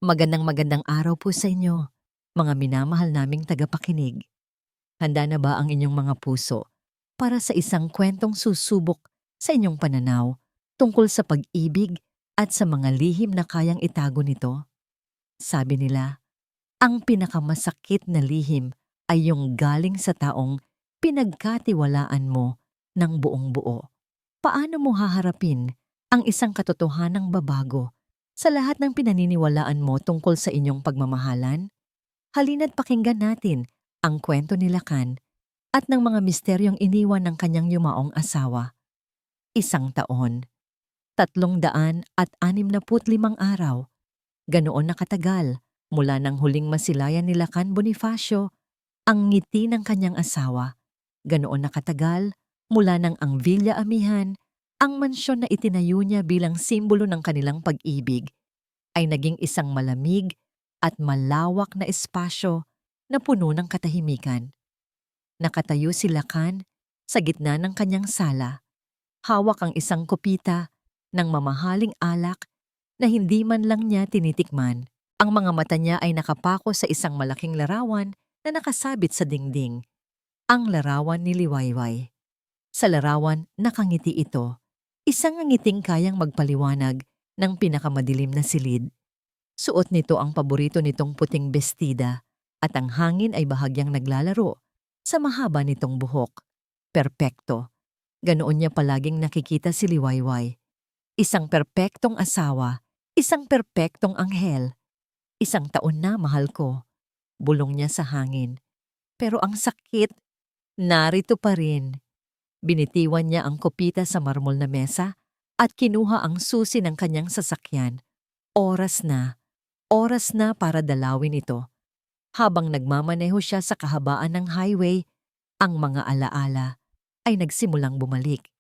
Magandang araw po sa inyo, mga minamahal naming tagapakinig. Handa na ba ang inyong mga puso para sa isang kwentong susubok sa inyong pananaw tungkol sa pag-ibig at sa mga lihim na kayang itago nito? Sabi nila, ang pinakamasakit na lihim ay yung galing sa taong pinagkatiwalaan mo ng buong buo. Paano mo haharapin ang isang katotohanang babago sa lahat ng pinaniniwalaan mo tungkol sa inyong pagmamahalan? Halina't pakinggan natin ang kwento ni Lacan at ng mga misteryong iniwan ng kanyang yumaong asawa. 1 taon, 365 araw, ganoon na katagal mula nang huling masilayan ni Lacan Bonifacio ang ngiti ng kanyang asawa. Ganoon na katagal mula nang ang Villa Amihan, ang mansyon na itinayo niya bilang simbolo ng kanilang pag-ibig, ay naging isang malamig at malawak na espasyo na puno ng katahimikan. Nakatayo si Lacan sa gitna ng kanyang sala, hawak ang isang kopita ng mamahaling alak na hindi man lang niya tinitikman. Ang mga mata niya ay nakapako sa isang malaking larawan na nakasabit sa dingding, ang larawan ni Liwayway. Sa larawan, nakangiti ito, isang ngiting kayang magpaliwanag ng pinakamadilim na silid. Suot nito ang paborito nitong puting bestida at ang hangin ay bahagyang naglalaro sa mahaba nitong buhok. Perpekto. Ganoon niya palaging nakikita si Liwayway. Isang perpektong asawa, isang perpektong anghel. 1 taon na, mahal ko. Bulong niya sa hangin. Pero ang sakit, narito pa rin. Binitiwan niya ang kopita sa marmol na mesa at kinuha ang susi ng kanyang sasakyan. Oras na para dalawin ito. Habang nagmamaneho siya sa kahabaan ng highway, ang mga alaala ay nagsimulang bumalik.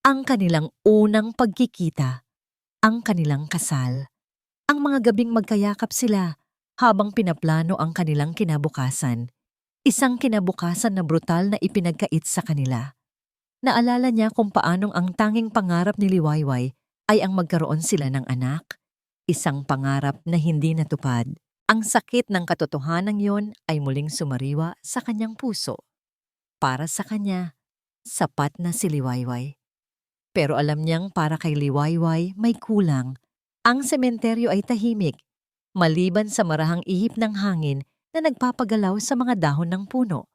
Ang kanilang unang pagkikita, ang kanilang kasal. Ang mga gabing magkayakap sila habang pinaplano ang kanilang kinabukasan. Isang kinabukasan na brutal na ipinagkait sa kanila. Naalala niya kung paanong ang tanging pangarap ni Liwayway ay ang magkaroon sila ng anak. Isang pangarap na hindi natupad. Ang sakit ng katotohanan yon ay muling sumariwa sa kanyang puso. Para sa kanya, sapat na si Liwayway. Pero alam niyang para kay Liwayway may kulang. Ang sementeryo ay tahimik, maliban sa marahang ihip ng hangin na nagpapagalaw sa mga dahon ng puno.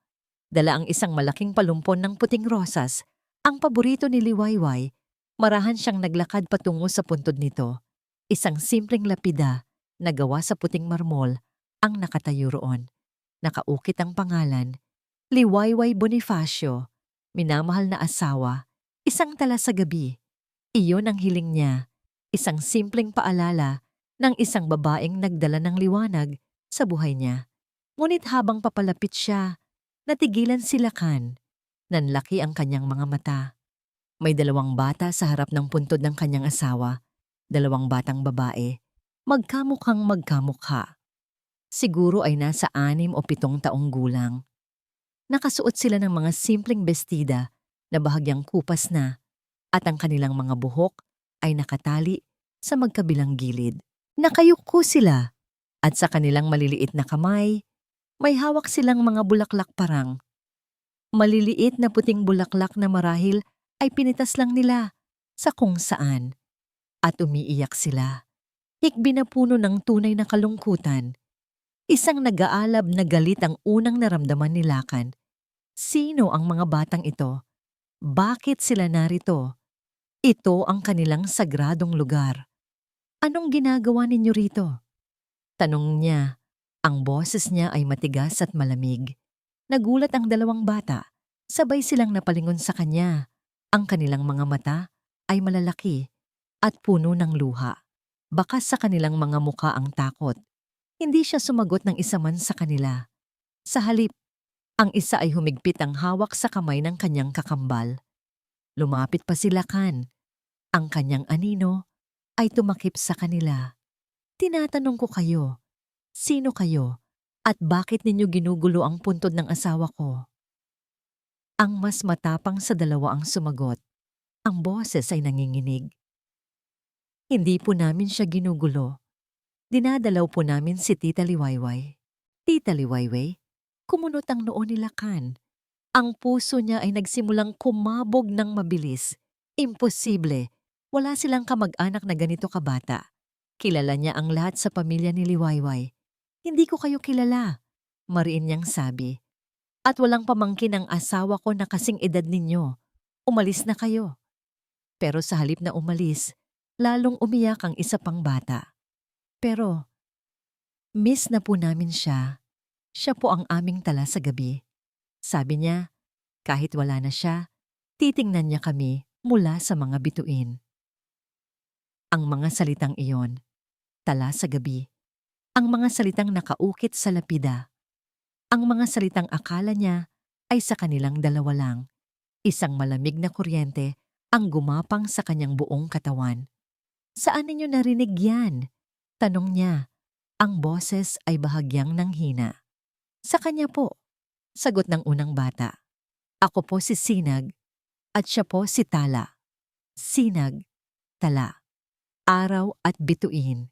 Dala ang isang malaking palumpon ng puting rosas, ang paborito ni Liwayway. Marahan siyang naglakad patungo sa puntod nito. Isang simpleng lapida na gawa sa puting marmol ang nakatayo roon. Nakaukit ang pangalan, Liwayway Bonifacio, minamahal na asawa, isang tala sa gabi. Iyon ang hiling niya, isang simpleng paalala ng isang babaeng nagdala ng liwanag sa buhay niya. Ngunit habang papalapit siya, natigilan si Lacan. Nanlaki ang kanyang mga mata. May 2 bata sa harap ng puntod ng kanyang asawa, 2 batang babae, magkamukhang magkamukha. Siguro ay nasa 6 o 7 taong gulang. Nakasuot sila ng mga simpleng bestida na bahagyang kupas na at ang kanilang mga buhok ay nakatali sa magkabilang gilid. Nakayuko sila at sa kanilang maliliit na kamay, may hawak silang mga bulaklak parang. Maliliit na puting bulaklak na marahil ay pinitas lang nila sa kung saan. At umiiyak sila. Hikbi na puno ng tunay na kalungkutan. Isang nag-aalab na galit ang unang naramdaman ni Lacan. Sino ang mga batang ito? Bakit sila narito? Ito ang kanilang sagradong lugar. Anong ginagawa ninyo rito? Tanong niya. Ang boses niya ay matigas at malamig. Nagulat ang 2 bata. Sabay silang napalingon sa kanya. Ang kanilang mga mata ay malalaki at puno ng luha. Bakas sa kanilang mga muka ang takot. Hindi siya sumagot ng isa man sa kanila. Sa halip, ang isa ay humigpit ang hawak sa kamay ng kanyang kakambal. Lumapit pa si Lacan. Ang kanyang anino ay tumakip sa kanila. Tinatanong ko kayo, sino kayo at bakit ninyo ginugulo ang puntod ng asawa ko? Ang mas matapang sa 2 ang sumagot. Ang boses ay nanginginig. Hindi po namin siya ginugulo. Dinadalaw po namin si Tita Liwayway. Tita Liwayway, kumunot ang noo ni Lakan. Ang puso niya ay nagsimulang kumabog ng mabilis. Imposible. Wala silang kamag-anak na ganito kabata. Kilala niya ang lahat sa pamilya ni Liwayway. Hindi ko kayo kilala, mariin niyang sabi. At walang pamangkin ang asawa ko na kasing edad ninyo. Umalis na kayo. Pero sa halip na umalis, lalong umiyak ang isa pang bata. Pero, miss na po namin siya. Siya po ang aming tala sa gabi. Sabi niya, kahit wala na siya, titingnan niya kami mula sa mga bituin. Ang mga salitang iyon, tala sa gabi, ang mga salitang nakaukit sa lapida, ang mga salitang akala niya ay sa kanilang dalawa lang. Isang malamig na kuryente ang gumapang sa kanyang buong katawan. Saan ninyo narinig yan? Tanong niya. Ang boses ay bahagyang nanghina. Sa kanya po, sagot ng unang bata. Ako po si Sinag at siya po si Tala. Sinag, Tala, araw at bituin.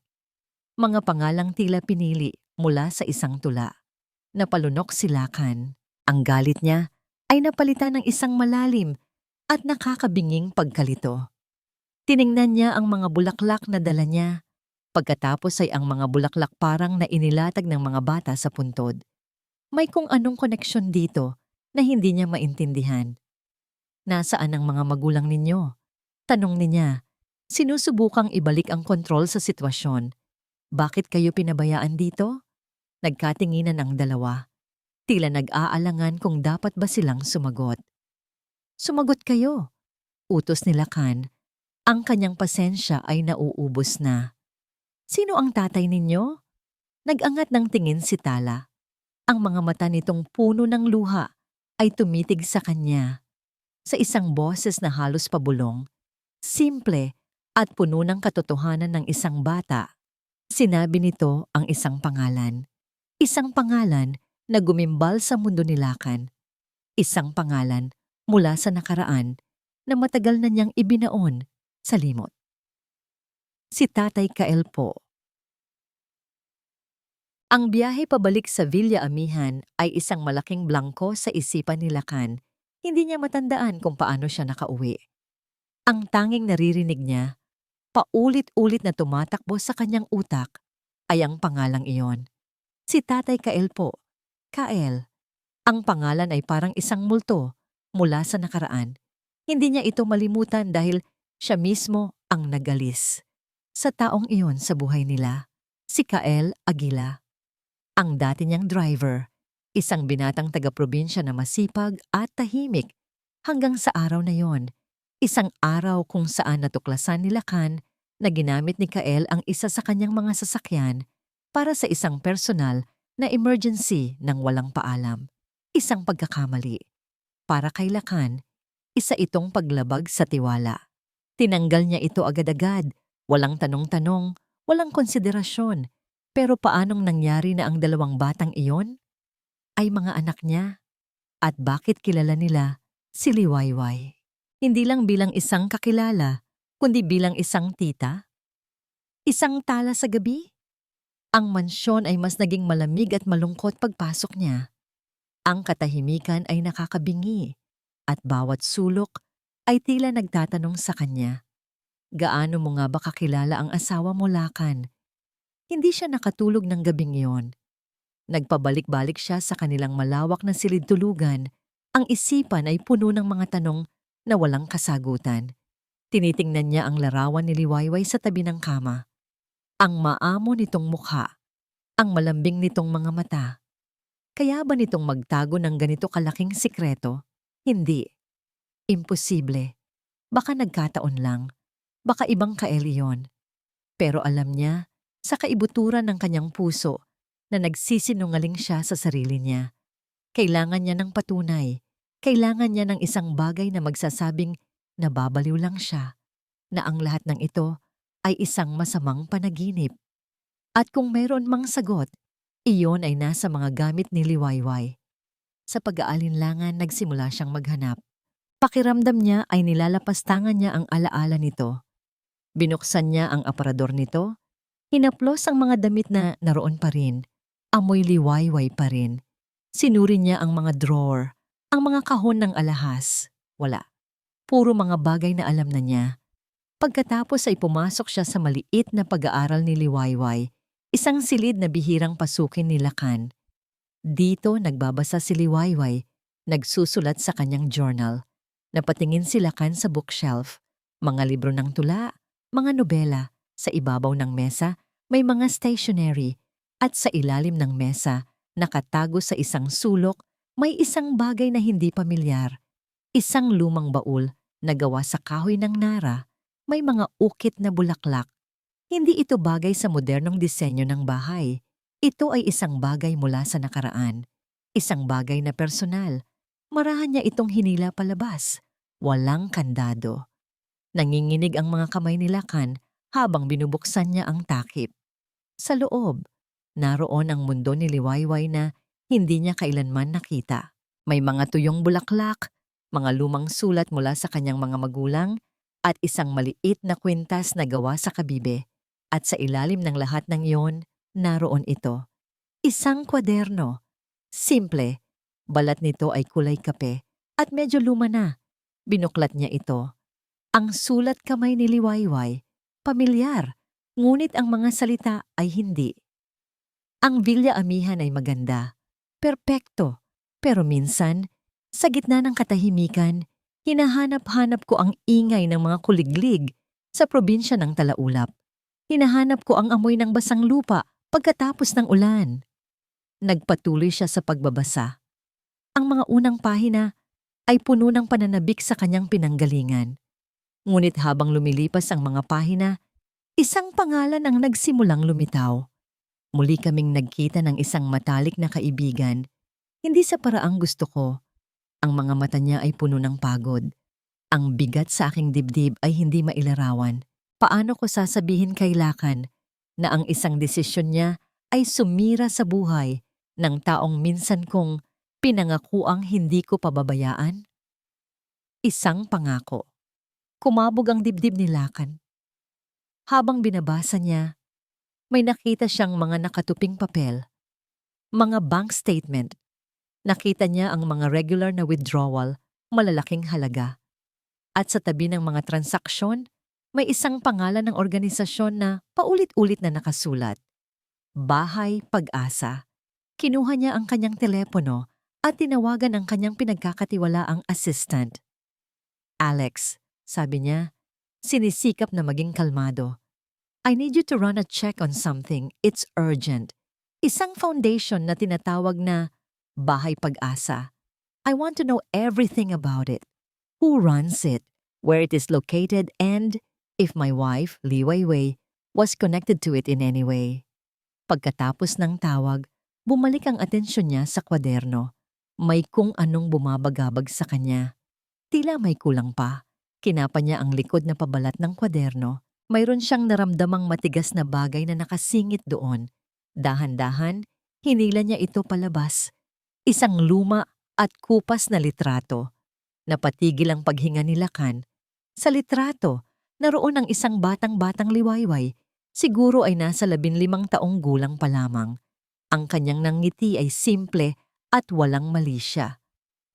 Mga pangalang tila pinili mula sa isang tula. Napalunok si Lakan. Ang galit niya ay napalitan ng isang malalim at nakakabinging pagkalito. Tiningnan niya ang mga bulaklak na dala niya. Pagkatapos ay ang mga bulaklak parang na inilatag ng mga bata sa puntod. May kung anong koneksyon dito na hindi niya maintindihan. Nasaan ang mga magulang ninyo? Tanong niya. Sinusubukang ibalik ang kontrol sa sitwasyon. Bakit kayo pinabayaan dito? Nagkatinginan ang dalawa. Tila nag-aalangan kung dapat ba silang sumagot. Sumagot kayo. Utos ni Lakan. Ang kanyang pasensya ay nauubos na. Sino ang tatay ninyo? Nag-angat ng tingin si Tala. Ang mga mata nitong puno ng luha ay tumitig sa kanya. Sa isang boses na halos pabulong, simple at puno ng katotohanan ng isang bata, sinabi nito ang isang pangalan. Isang pangalan na gumimbal sa mundo ni Lakan. Isang pangalan mula sa nakaraan na matagal na niyang ibinaon sa limot. Si Tatay Kael po. Ang biyahe pabalik sa Villa Amihan ay isang malaking blangko sa isipan ni Lakan. Hindi niya matandaan kung paano siya nakauwi. Ang tanging naririnig niya, paulit-ulit na tumatakbo sa kanyang utak, ay ang pangalang iyon. Si Tatay Kael po. Kael. Ang pangalan ay parang isang multo mula sa nakaraan. Hindi niya ito malimutan dahil siya mismo ang nagalis sa taong iyon sa buhay nila, si Kael Aguila. Ang dati niyang driver, isang binatang taga-probinsya na masipag at tahimik hanggang sa araw na yon. Isang araw kung saan natuklasan ni Lakan na ginamit ni Kael ang isa sa kanyang mga sasakyan para sa isang personal na emergency nang walang paalam. Isang pagkakamali. Para kay Lakan, isa itong paglabag sa tiwala. Tinanggal niya ito agad-agad. Walang tanong-tanong, walang konsiderasyon. Pero paanong nangyari na ang dalawang batang iyon ay mga anak niya? At bakit kilala nila si Liwayway? Hindi lang bilang isang kakilala, kundi bilang isang tita? Isang tala sa gabi? Ang mansyon ay mas naging malamig at malungkot pagpasok niya. Ang katahimikan ay nakakabingi at bawat sulok ay tila nagtatanong sa kanya. Gaano mo nga ba kakilala ang asawa mo, Lakan? Hindi siya nakatulog ng gabing iyon. Nagpabalik-balik siya sa kanilang malawak na silid-tulugan. Ang isipan ay puno ng mga tanong na walang kasagutan. Tinitingnan niya ang larawan ni Liwayway sa tabi ng kama. Ang maamo nitong mukha, ang malambing nitong mga mata. Kaya ba nitong magtago ng ganito kalaking sikreto? Hindi. Imposible. Baka nagkataon lang. Baka ibang Kael iyon. Pero alam niya, sa kaibuturan ng kanyang puso, na nagsisinungaling siya sa sarili niya. Kailangan niya ng patunay. Kailangan niya ng isang bagay na magsasabing nababaliw lang siya, na ang lahat ng ito ay isang masamang panaginip. At kung mayroon mang sagot, iyon ay nasa mga gamit ni Liwayway. Sa pag-aalinlangan, nagsimula siyang maghanap. Pakiramdam niya ay nilalapastangan niya ang alaala nito. Binuksan niya ang aparador nito, Hinaplos ang mga damit na naroon pa rin. Amoy liwayway pa rin. Sinuri niya ang mga drawer, ang mga kahon ng alahas. Wala. Puro mga bagay na alam na niya. Pagkatapos ay pumasok siya sa maliit na pag-aaral ni Liwayway, isang silid na bihirang pasukin ni Lakan. Dito nagbabasa si Liwayway, nagsusulat sa kanyang journal. Napatingin si Lakan sa bookshelf, mga libro ng tula, mga nobela. Sa ibabaw ng mesa, may mga stationery. At sa ilalim ng mesa, nakatago sa isang sulok, may isang bagay na hindi pamilyar. Isang lumang baul na gawa sa kahoy ng nara, may mga ukit na bulaklak. Hindi ito bagay sa modernong disenyo ng bahay. Ito ay isang bagay mula sa nakaraan. Isang bagay na personal. Marahan niya itong hinila palabas. Walang kandado. Nanginginig ang mga kamay ni Lakan habang binubuksan niya ang takip. Sa loob, naroon ang mundo ni Liwayway na hindi niya kailanman nakita. May mga tuyong bulaklak, mga lumang sulat mula sa kanyang mga magulang, at isang maliit na kwintas na gawa sa kabibe. At sa ilalim ng lahat ng iyon, naroon ito. Isang kwaderno. Simple. Balat nito ay kulay kape at medyo luma na. Binuklat niya ito. Ang sulat kamay ni Liwayway, pamilyar, ngunit ang mga salita ay hindi. Ang Villa Amihan ay maganda, perpekto, pero minsan, sa gitna ng katahimikan, hinahanap-hanap ko ang ingay ng mga kuliglig sa probinsya ng Talaulap. Hinahanap ko ang amoy ng basang lupa pagkatapos ng ulan. Nagpatuloy siya sa pagbabasa. Ang mga unang pahina ay puno ng pananabik sa kanyang pinanggalingan. Ngunit habang lumilipas ang mga pahina, isang pangalan ang nagsimulang lumitaw. Muli kaming nagkita ng isang matalik na kaibigan. Hindi sa paraang gusto ko. Ang mga mata niya ay puno ng pagod. Ang bigat sa aking dibdib ay hindi mailarawan. Paano ko sasabihin kay Lakan na ang isang desisyon niya ay sumira sa buhay ng taong minsan kong pinangakuang hindi ko pababayaan? Isang pangako. Kumabog ang dibdib ni Lakan. Habang binabasa niya, may nakita siyang mga nakatuping papel, mga bank statement. Nakita niya ang mga regular na withdrawal, malalaking halaga. At sa tabi ng mga transaksyon, may isang pangalan ng organisasyon na paulit-ulit na nakasulat. Bahay Pag-asa. Kinuha niya ang kanyang telepono at tinawagan ang kanyang pinagkakatiwalaang assistant. Alex, sabi niya, sinisikap na maging kalmado. I need you to run a check on something. It's urgent. Isang foundation na tinatawag na Bahay Pag-asa. I want to know everything about it. Who runs it, where it is located, and if my wife, Liwayway, was connected to it in any way. Pagkatapos ng tawag, bumalik ang atensyon niya sa kwaderno. May kung anong bumabagabag sa kanya. Tila may kulang pa. Kinapa niya ang likod na pabalat ng kwaderno. Mayroon siyang naramdamang matigas na bagay na nakasingit doon. Dahan-dahan, hinila niya ito palabas. Isang luma at kupas na litrato. Napatigil ang paghinga ni Lakan. Sa litrato, naroon ang isang batang-batang Liwayway. Siguro ay nasa 15 taong gulang pa lamang. Ang kanyang nangiti ay simple at walang malisya.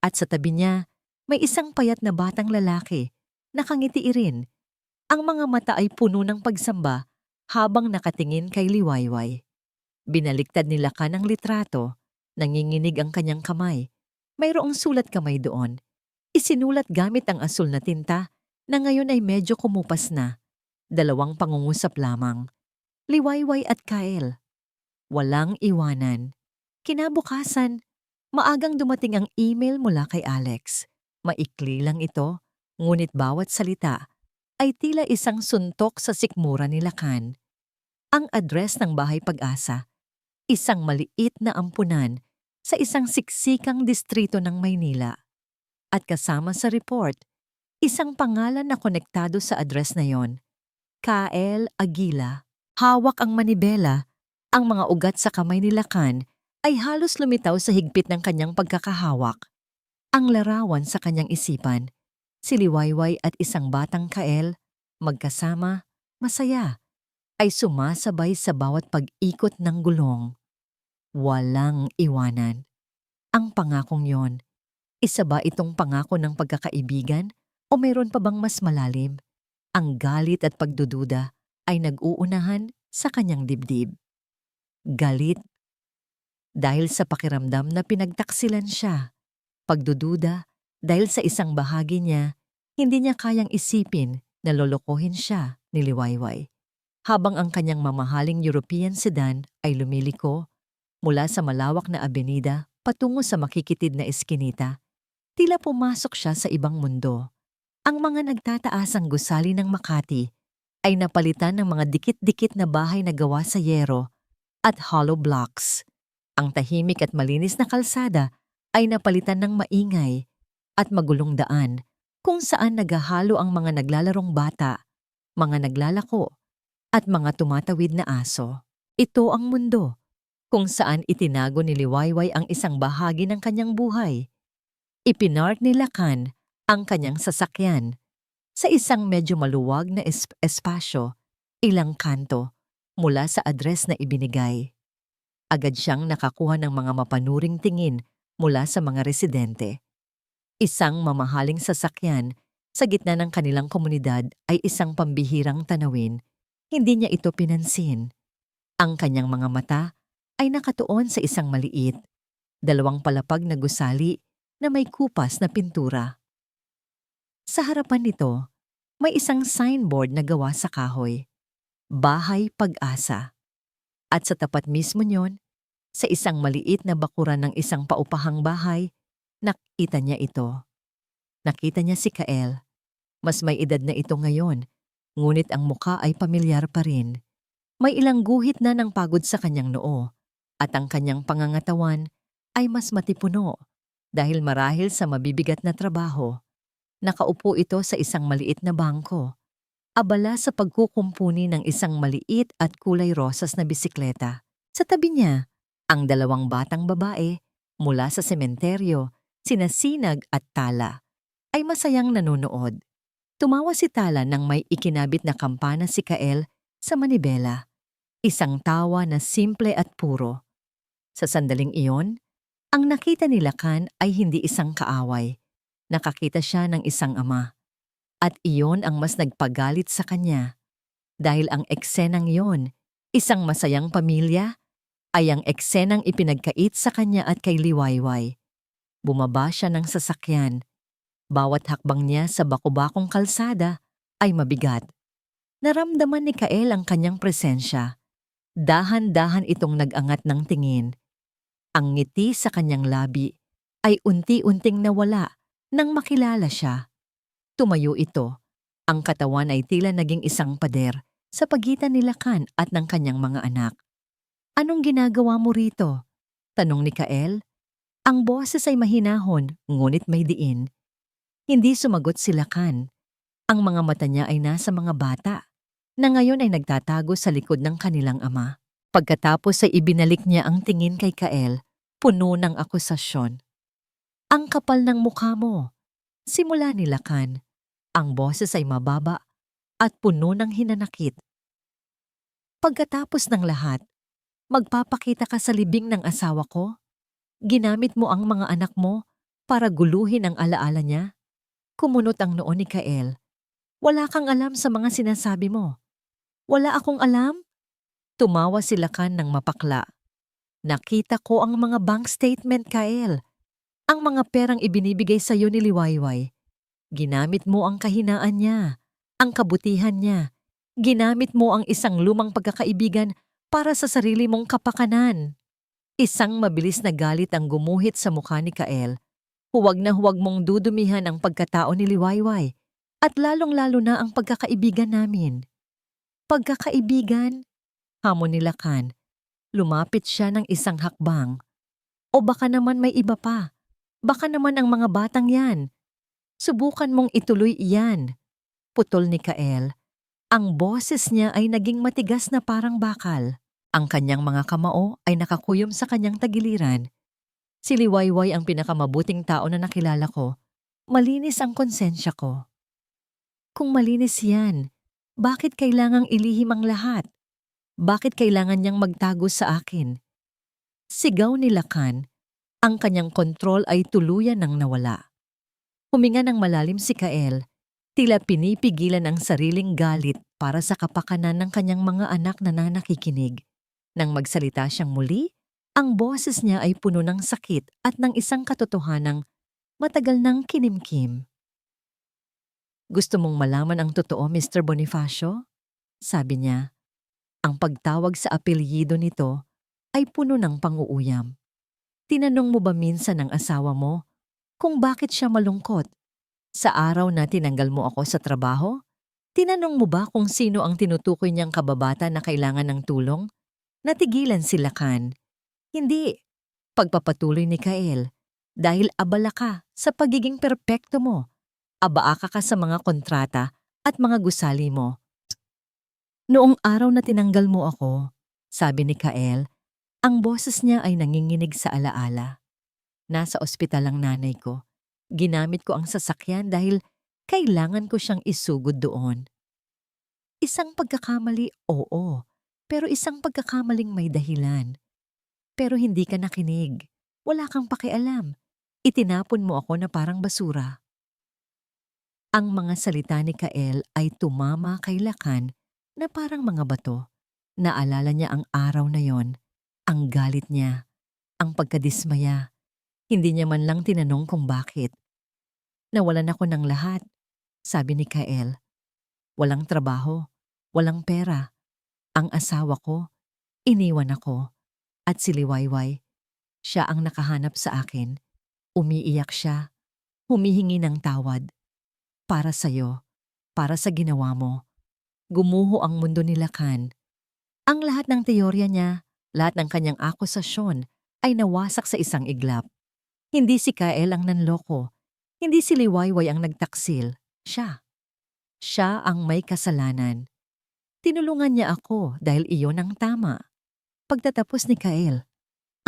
At sa tabi niya, may isang payat na batang lalaki. Nakangiti rin. Ang mga mata ay puno ng pagsamba habang nakatingin kay Liwayway. Binaliktad ni Lakan ang litrato. Nanginginig ang kanyang kamay. Mayroong sulat kamay doon. Isinulat gamit ang asul na tinta na ngayon ay medyo kumupas na. 2 pangungusap lamang. Liwayway at Kael. Walang iwanan. Kinabukasan, maagang dumating ang email mula kay Alex. Maikli lang ito, ngunit bawat salita ay tila isang suntok sa sikmura ni Lakan. Ang address ng Bahay Pag-asa, isang maliit na ampunan sa isang siksikang distrito ng Maynila. At kasama sa report, isang pangalan na konektado sa address na yon. Kael Aguila. Hawak ang manibela. Ang mga ugat sa kamay ni Lakan ay halos lumitaw sa higpit ng kanyang pagkakahawak. Ang larawan sa kanyang isipan, si Liwayway at isang batang Kael, magkasama, masaya. ay sumasabay sa bawat pag-ikot ng gulong. Walang iwanan. Ang pangakong yon, isa ba itong pangako ng pagkakaibigan o mayroon pa bang mas malalim? Ang galit at pagdududa ay nag-uunahan sa kanyang dibdib. Galit dahil sa pakiramdam na pinagtaksilan siya. Pagdududa dahil sa isang bahagi niya, hindi niya kayang isipin na lolokohin siya ni Liwayway. Habang ang kanyang mamahaling European sedan ay lumiliko mula sa malawak na abenida patungo sa makikitid na eskinita, tila pumasok siya sa ibang mundo. Ang mga nagtataasang gusali ng Makati ay napalitan ng mga dikit-dikit na bahay na gawa sa yero at hollow blocks. Ang tahimik at malinis na kalsada ay napalitan ng maingay at magulong daan kung saan naghahalo ang mga naglalarong bata, mga naglalako, at mga tumatawid na aso. Ito ang mundo kung saan itinago ni Liwayway ang isang bahagi ng kanyang buhay. Ipinark ni Lacan ang kanyang sasakyan sa isang medyo maluwag na espasyo, ilang kanto mula sa address na ibinigay. Agad siyang nakakuha ng mga mapanuring tingin mula sa mga residente. Isang mamahaling sasakyan sa gitna ng kanilang komunidad ay isang pambihirang tanawin. Hindi niya ito pinansin. Ang kanyang mga mata ay nakatuon sa isang maliit, dalawang palapag na gusali na may kupas na pintura. Sa harapan nito, may isang signboard na gawa sa kahoy, Bahay Pag-asa. At sa tapat mismo niyon, sa isang maliit na bakuran ng isang paupahang bahay, nakita niya ito. Nakita niya si Kael. Mas may edad na ito ngayon, ngunit ang muka ay pamilyar pa rin. May ilang guhit na ng pagod sa kanyang noo, at ang kanyang pangangatawan ay mas matipuno dahil marahil sa mabibigat na trabaho. Nakaupo ito sa isang maliit na bangko, abala sa pagkukumpuni ng isang maliit at kulay rosas na bisikleta. Sa tabi niya, ang dalawang batang babae mula sa sementeryo, sina Sinag at Tala, ay masayang nanonood. Tumawa si Tala nang may ikinabit na kampana si Kael sa manibela. Isang tawa na simple at puro. Sa sandaling iyon, ang nakita ni Lacan ay hindi isang kaaway. Nakakita siya ng isang ama. At iyon ang mas nagpagalit sa kanya. Dahil ang eksenang iyon, isang masayang pamilya, ay ang eksenang ipinagkait sa kanya at kay Liwayway. Bumaba siya ng sasakyan. Bawat hakbang niya sa bakubakong kalsada ay mabigat. Naramdaman ni Kael ang kanyang presensya. Dahan-dahan itong nag-angat ng tingin. Ang ngiti sa kanyang labi ay unti-unting nawala nang makilala siya. Tumayo ito. Ang katawan ay tila naging isang pader sa pagitan ni Lacan at ng kanyang mga anak. Anong ginagawa mo rito? Tanong ni Kael. Ang boses ay mahinahon, ngunit may diin. Hindi sumagot si Lacan. Ang mga mata niya ay nasa mga bata, na ngayon ay nagtatago sa likod ng kanilang ama. Pagkatapos ay ibinalik niya ang tingin kay Kael, puno ng akusasyon. Ang kapal ng mukha mo. Simula ni Lacan. Ang boses ay mababa at puno ng hinanakit. Pagkatapos ng lahat, magpapakita ka sa libing ng asawa ko? Ginamit mo ang mga anak mo para guluhin ang alaala niya? Kumunot ang noo ni Kael. Wala kang alam sa mga sinasabi mo. Wala akong alam? Tumawa si Lacan ng mapakla. Nakita ko ang mga bank statement, Kael. Ang mga perang ibinibigay sa iyo ni Liwayway. Ginamit mo ang kahinaan niya, ang kabutihan niya. Ginamit mo ang isang lumang pagkakaibigan para sa sarili mong kapakanan. Isang mabilis na galit ang gumuhit sa mukha ni Kael. Huwag na huwag mong dudumihan ang pagkatao ni Liwayway at lalong-lalo na ang pagkakaibigan namin. Pagkakaibigan? Hamon ni Lacan. Lumapit siya ng isang hakbang. O baka naman may iba pa. Baka naman ang mga batang yan. Subukan mong ituloy iyan. Putol ni Kael. Ang boses niya ay naging matigas na parang bakal. Ang kanyang mga kamao ay nakakuyom sa kanyang tagiliran. Si Liwayway ang pinakamabuting tao na nakilala ko. Malinis ang konsensya ko. Kung malinis yan, bakit kailangang ilihim ang lahat? Bakit kailangan niyang magtago sa akin? Sigaw ni Lakan. Ang kanyang kontrol ay tuluyan ng nawala. Huminga ng malalim si Kael, tila pinipigilan ang sariling galit para sa kapakanan ng kanyang mga anak na nakikinig. Nang magsalita siyang muli, ang boses niya ay puno ng sakit at ng isang katotohanang matagal nang kinimkim. "Gusto mong malaman ang totoo, Mr. Bonifacio?" Sabi niya. Ang pagtawag sa apelyido nito ay puno ng pang-uuyam. "Tinanong mo ba minsan ang asawa mo kung bakit siya malungkot? Sa araw na tinanggal mo ako sa trabaho? Tinanong mo ba kung sino ang tinutukoy niyang kababata na kailangan ng tulong?" Natigilan si Lakan. "Hindi." Pagpapatuloy ni Kael. "Dahil abala ka sa pagiging perpekto mo. Abaaka ka sa mga kontrata at mga gusali mo. Noong araw na tinanggal mo ako," sabi ni Kael, ang boses niya ay nanginginig sa alaala. "Nasa ospital ang nanay ko. Ginamit ko ang sasakyan dahil kailangan ko siyang isugod doon. Isang pagkakamali, oo, pero isang pagkakamaling may dahilan. Pero hindi ka nakinig. Wala kang pakialam. Itinapon mo ako na parang basura." Ang mga salita ni Kael ay tumama kay Lakan na parang mga bato. Naalala niya ang araw na yon, ang galit niya, ang pagkadismaya. Hindi niya man lang tinanong kung bakit. "Nawalan ako ng lahat," sabi ni Kael. "Walang trabaho, walang pera. Ang asawa ko, iniwan ako. At si Liwayway, siya ang nakahanap sa akin. Umiiyak siya, humihingi ng tawad. Para sa'yo, para sa ginawa mo." Gumuho ang mundo ni Lakan. Ang lahat ng teorya niya, lahat ng kanyang akusasyon ay nawasak sa isang iglap. Hindi si Kael ang nanloko. Hindi si Liwayway ang nagtaksil. Siya. Siya ang may kasalanan. "Tinulungan niya ako dahil iyon ang tama." Pagtatapos ni Kael,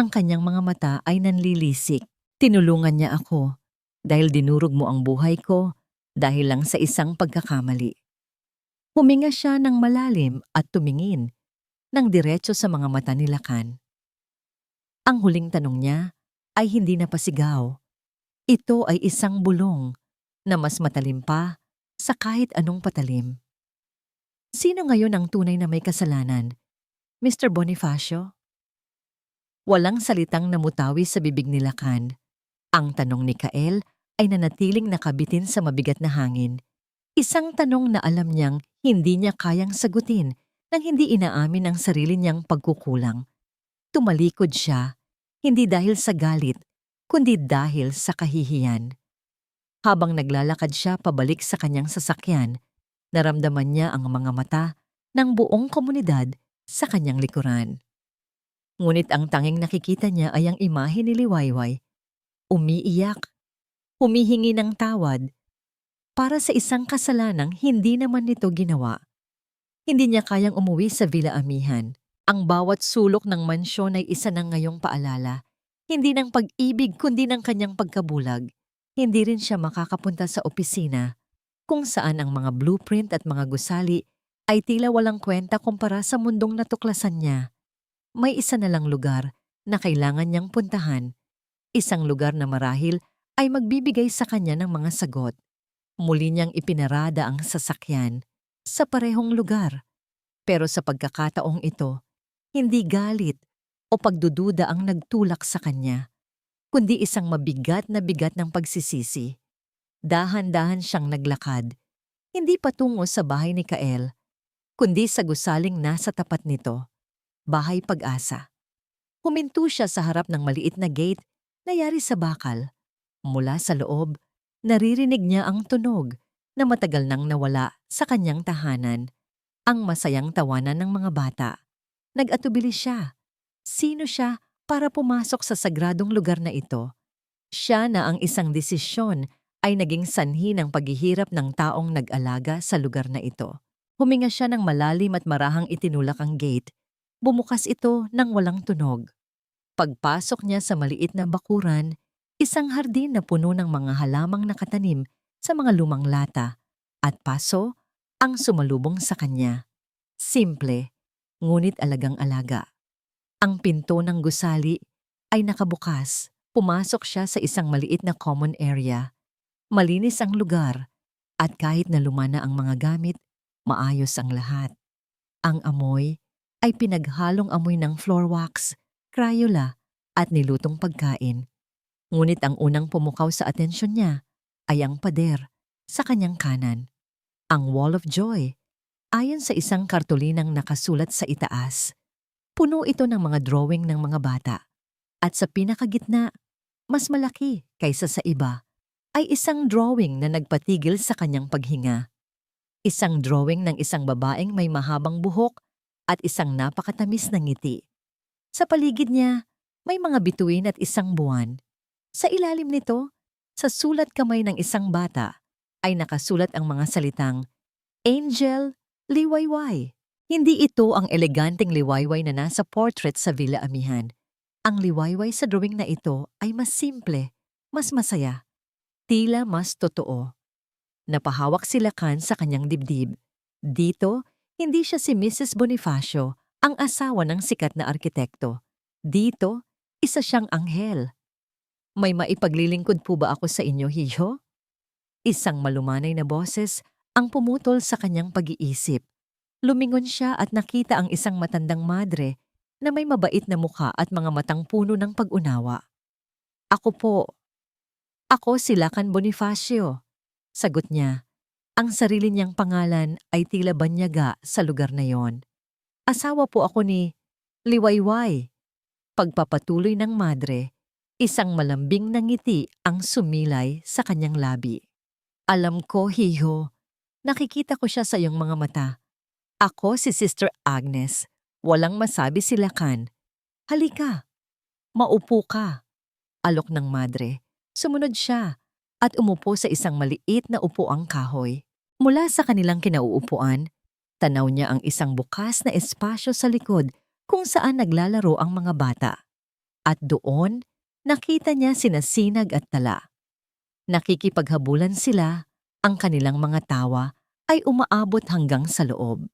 ang kanyang mga mata ay nanlilisik. "Tinulungan niya ako dahil dinurog mo ang buhay ko dahil lang sa isang pagkakamali." Huminga siya ng malalim at tumingin ng diretso sa mga mata ni Lakan. Ang huling tanong niya ay hindi na pasigaw. Ito ay isang bulong na mas matalim pa sa kahit anong patalim. "Sino ngayon ang tunay na may kasalanan, Mr. Bonifacio?" Walang salitang namutawi sa bibig ni Lakan. Ang tanong ni Kael ay nanatiling nakabitin sa mabigat na hangin. Isang tanong na alam niyang hindi niya kayang sagutin nang hindi inaamin ang sarili niyang pagkukulang. Tumalikod siya, hindi dahil sa galit, kundi dahil sa kahihiyan. Habang naglalakad siya pabalik sa kanyang sasakyan, naramdaman niya ang mga mata ng buong komunidad sa kanyang likuran. Ngunit ang tanging nakikita niya ay ang imahe ni Liwayway. Umiiyak, humihingi ng tawad, para sa isang kasalanang hindi naman nito ginawa. Hindi niya kayang umuwi sa Villa Amihan. Ang bawat sulok ng mansyon ay isa ng ngayong paalala. Hindi ng pag-ibig kundi ng kanyang pagkabulag. Hindi rin siya makakapunta sa opisina, kung saan ang mga blueprint at mga gusali ay tila walang kwenta kumpara sa mundong natuklasan niya. May isa na lang lugar na kailangan niyang puntahan. Isang lugar na marahil ay magbibigay sa kanya ng mga sagot. Muli niyang ipinarada ang sasakyan sa parehong lugar. Pero sa pagkakataong ito, hindi galit o pagdududa ang nagtulak sa kanya, kundi isang mabigat na bigat ng pagsisisi. Dahan-dahan siyang naglakad, hindi patungo sa bahay ni Kael, kundi sa gusaling nasa tapat nito, Bahay Pag-asa. Huminto siya sa harap ng maliit na gate na yari sa bakal. Mula sa loob, naririnig niya ang tunog na matagal nang nawala sa kanyang tahanan, ang masayang tawanan ng mga bata. Nag-atubili siya. Sino siya para pumasok sa sagradong lugar na ito? Siya na ang isang desisyon ay naging sanhi ng paghihirap ng taong nag-alaga sa lugar na ito. Huminga siya ng malalim at marahang itinulak ang gate. Bumukas ito ng walang tunog. Pagpasok niya sa maliit na bakuran, isang hardin na puno ng mga halamang nakatanim sa mga lumang lata, at paso ang sumalubong sa kanya. Simple, ngunit alagang-alaga. Ang pinto ng gusali ay nakabukas. Pumasok siya sa isang maliit na common area. Malinis ang lugar at kahit na luma na ang mga gamit, maayos ang lahat. Ang amoy ay pinaghalong amoy ng floor wax, Crayola at nilutong pagkain. Ngunit ang unang pumukaw sa atensyon niya ay ang pader sa kanyang kanan. Ang Wall of Joy, ayon sa isang kartulinang nakasulat sa itaas. Puno ito ng mga drawing ng mga bata. At sa pinakagitna, mas malaki kaysa sa iba, ay isang drawing na nagpatigil sa kanyang paghinga. Isang drawing ng isang babaeng may mahabang buhok at isang napakatamis na ngiti. Sa paligid niya, may mga bituin at isang buwan. Sa ilalim nito, sa sulat kamay ng isang bata, ay nakasulat ang mga salitang, Angel Liwayway. Hindi ito ang eleganteng liwayway na nasa portrait sa Villa Amihan. Ang liwayway sa drawing na ito ay mas simple, mas masaya, tila mas totoo. Napahawak si Lacan sa kanyang dibdib. Dito, hindi siya si Mrs. Bonifacio, ang asawa ng sikat na arkitekto. Dito, isa siyang anghel. May maipaglilingkod po ba ako sa inyo, hiho? Isang malumanay na boses ang pumutol sa kanyang pag-iisip. Lumingon siya at nakita ang isang matandang madre na may mabait na mukha at mga matang puno ng pag-unawa. Ako po. Ako si Lacan Bonifacio. Sagot niya. Ang sarili niyang pangalan ay tila banyaga sa lugar na yon. Asawa po ako ni Liwayway. Pagpapatuloy ng madre, isang malambing na ngiti ang sumilay sa kanyang labi. Alam ko, hiho. Nakikita ko siya sa iyong mga mata. Ako si Sister Agnes. Walang masabi si Lacan. Halika. Maupo ka. Alok ng madre. Sumunod siya at umupo sa isang maliit na upuang kahoy. Mula sa kanilang kinauupuan, tanaw niya ang isang bukas na espasyo sa likod kung saan naglalaro ang mga bata. At doon, nakita niya sina Sinag at Tala. Nakikipaghabulan sila, ang kanilang mga tawa ay umaabot hanggang sa loob.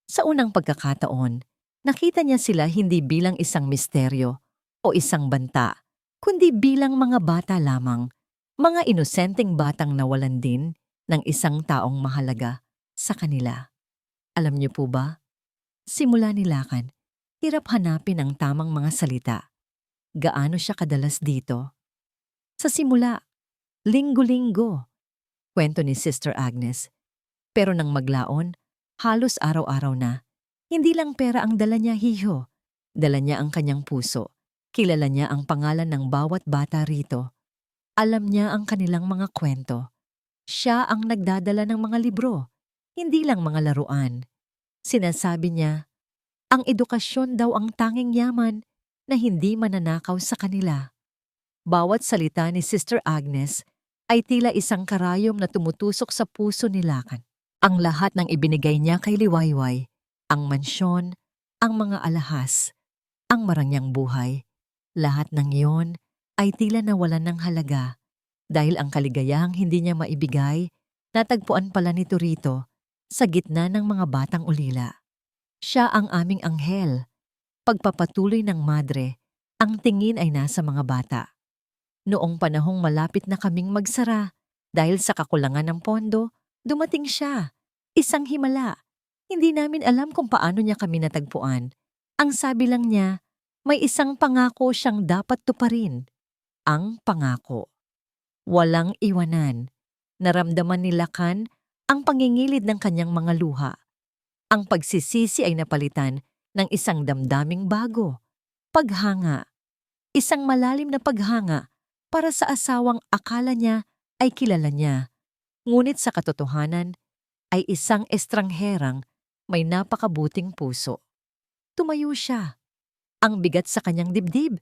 Sa unang pagkakataon, nakita niya sila hindi bilang isang misteryo o isang banta, kundi bilang mga bata lamang, mga inosenteng batang nawalan din ng isang taong mahalaga sa kanila. Alam niyo po ba? Simula ni Lacan, hirap hanapin ang tamang mga salita. Gaano siya kadalas dito? Sa simula, linggo-linggo, kwento ni Sister Agnes. Pero nang maglaon, halos araw-araw na. Hindi lang pera ang dala niya, hiho. Dala niya ang kanyang puso. Kilala niya ang pangalan ng bawat bata rito. Alam niya ang kanilang mga kwento. Siya ang nagdadala ng mga libro, hindi lang mga laruan. Sinasabi niya, ang edukasyon daw ang tanging yaman na hindi mananakaw sa kanila. Bawat salita ni Sister Agnes ay tila isang karayom na tumutusok sa puso ni Lacan. Ang lahat ng ibinigay niya kay Liwayway, ang mansyon, ang mga alahas, ang marangyang buhay, lahat ng iyon ay tila nawalan ng halaga dahil ang kaligayahang hindi niya maibigay, natagpuan pala nito rito sa gitna ng mga batang ulila. Siya ang aming anghel. Pagpapatuloy ng madre, ang tingin ay nasa mga bata. Noong panahong malapit na kaming magsara dahil sa kakulangan ng pondo, dumating siya. Isang himala. Hindi namin alam kung paano niya kami natagpuan. Ang sabi lang niya, may isang pangako siyang dapat tuparin. Ang pangako. Walang iwanan. Naramdaman ni Lacan ang pangingilid ng kanyang mga luha. Ang pagsisisi ay napalitan ng isang damdaming bago. Paghanga. Isang malalim na paghanga para sa asawang akala niya ay kilala niya. Ngunit sa katotohanan ay isang estrangherang may napakabuting puso. Tumayo siya. Ang bigat sa kanyang dibdib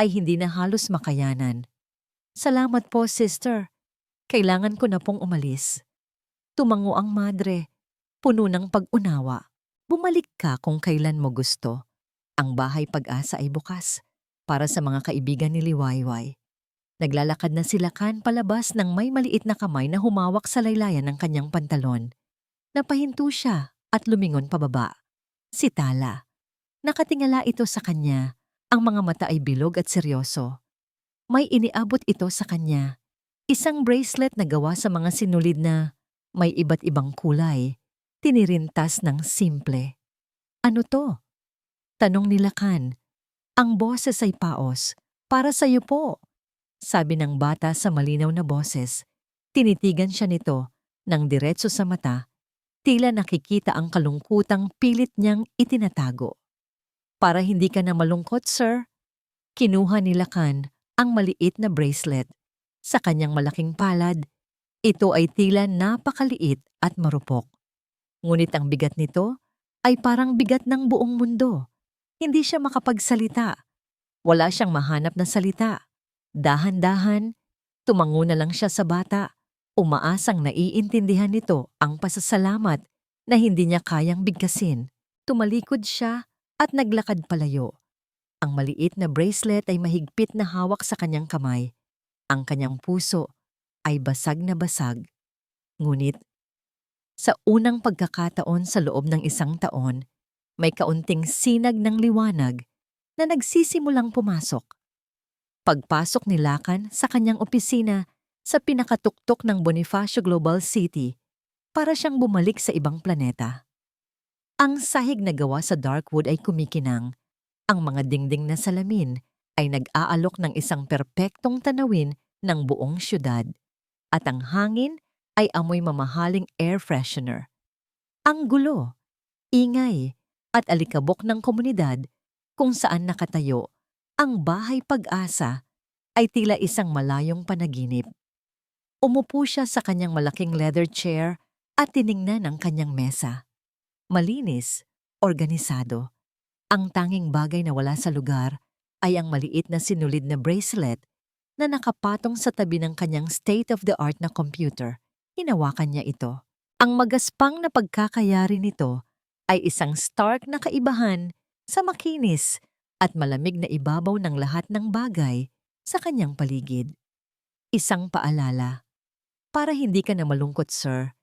ay hindi na halos makayanan. Salamat po, sister. Kailangan ko na pong umalis. Tumango ang madre, puno ng pag-unawa. Bumalik ka kung kailan mo gusto. Ang bahay Pag-asa ay bukas para sa mga kaibigan ni Liwayway. Naglalakad na si Lacan palabas ng may maliit na kamay na humawak sa laylayan ng kanyang pantalon. Napahinto siya at lumingon pababa. Si Tala. Nakatingala ito sa kanya. Ang mga mata ay bilog at seryoso. May iniabot ito sa kanya. Isang bracelet na gawa sa mga sinulid na may iba't ibang kulay. Tinirintas ng simple. Ano to? Tanong ni Lakan. Ang boses ay paos. Para sa'yo po. Sabi ng bata sa malinaw na boses. Tinitigan siya nito ng diretso sa mata. Tila nakikita ang kalungkutang pilit niyang itinatago. Para hindi ka na malungkot, sir. Kinuha ni Lakan ang maliit na bracelet. Sa kanyang malaking palad, ito ay tila napakaliit at marupok. Ngunit ang bigat nito ay parang bigat ng buong mundo. Hindi siya makapagsalita. Wala siyang mahanap na salita. Dahan-dahan, tumango na lang siya sa bata. Umaasang naiintindihan nito ang pasasalamat na hindi niya kayang bigkasin. Tumalikod siya at naglakad palayo. Ang maliit na bracelet ay mahigpit na hawak sa kanyang kamay. Ang kanyang puso ay basag na basag. Ngunit, sa unang pagkakataon sa loob ng isang taon, may kaunting sinag ng liwanag na nagsisimulang pumasok. Pagpasok ni Lakan sa kanyang opisina sa pinakatuktok ng Bonifacio Global City, para siyang bumalik sa ibang planeta. Ang sahig na gawa sa dark wood ay kumikinang. Ang mga dingding na salamin ay nag-aalok ng isang perpektong tanawin ng buong syudad. At ang hangin ay amoy mamahaling air freshener. Ang gulo, ingay, at alikabok ng komunidad kung saan nakatayo ang bahay pag-asa ay tila isang malayong panaginip. Umupo siya sa kanyang malaking leather chair at tiningnan ang kanyang mesa. Malinis, organisado. Ang tanging bagay na wala sa lugar ay ang maliit na sinulid na bracelet na nakapatong sa tabi ng kanyang state-of-the-art na computer. Hinawakan niya ito. Ang magaspang na pagkakayari nito ay isang stark na kaibahan sa makinis at malamig na ibabaw ng lahat ng bagay sa kanyang paligid. Isang paalala. Para hindi ka na malungkot, sir.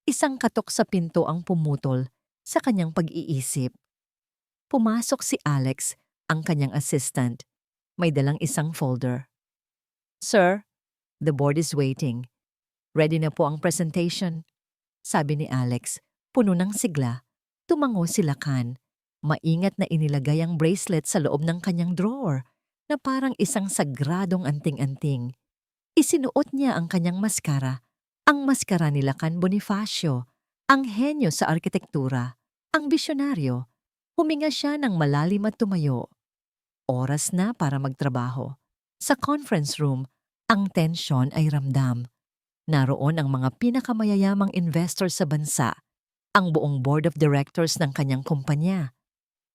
Isang katok sa pinto ang pumutol sa kanyang pag-iisip. Pumasok si Alex, ang kanyang assistant. May dalang isang folder. Sir, the board is waiting. Ready na po ang presentation. Sabi ni Alex, puno ng sigla. Tumango si Lakan. Maingat na inilagay ang bracelet sa loob ng kanyang drawer na parang isang sagradong anting-anting. Isinuot niya ang kanyang maskara, ang maskara ni Lakan Bonifacio, ang henyo sa arkitektura, ang bisyonaryo. Huminga siya ng malalim at tumayo. Oras na para magtrabaho. Sa conference room, ang tensyon ay ramdam. Naroon ang mga pinakamayayamang investor sa bansa, ang buong board of directors ng kanyang kumpanya.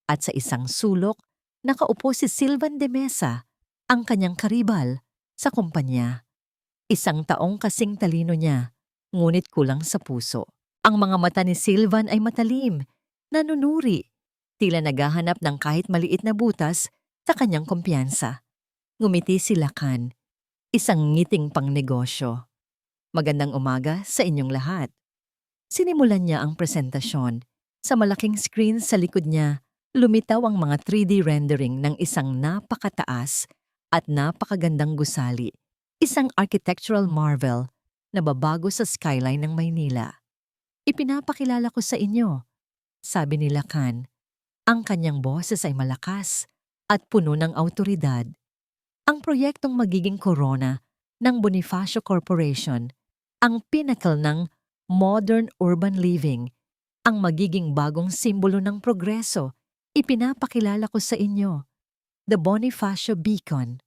At sa isang sulok, nakaupo si Silvan de Mesa, ang kanyang karibal, sa kumpanya. Isang taong kasing talino niya, ngunit kulang sa puso. Ang mga mata ni Silvan ay matalim, nanunuri, tila naghahanap ng kahit maliit na butas sa kanyang kumpiyansa. Ngumiti si Lakan, isang ngiting pangnegosyo. Magandang umaga sa inyong lahat. Sinimulan niya ang presentasyon. Sa malaking screen sa likod niya, lumitaw ang mga 3D rendering ng isang napakataas at napakagandang gusali. Isang architectural marvel na babago sa skyline ng Maynila. Ipinapakilala ko sa inyo, sabi ni Lakan. Ang kanyang boses ay malakas at puno ng awtoridad. Ang proyektong magiging korona ng Bonifacio Corporation, ang pinnacle ng modern urban living, ang magiging bagong simbolo ng progreso, ipinapakilala ko sa inyo, the Bonifacio Beacon.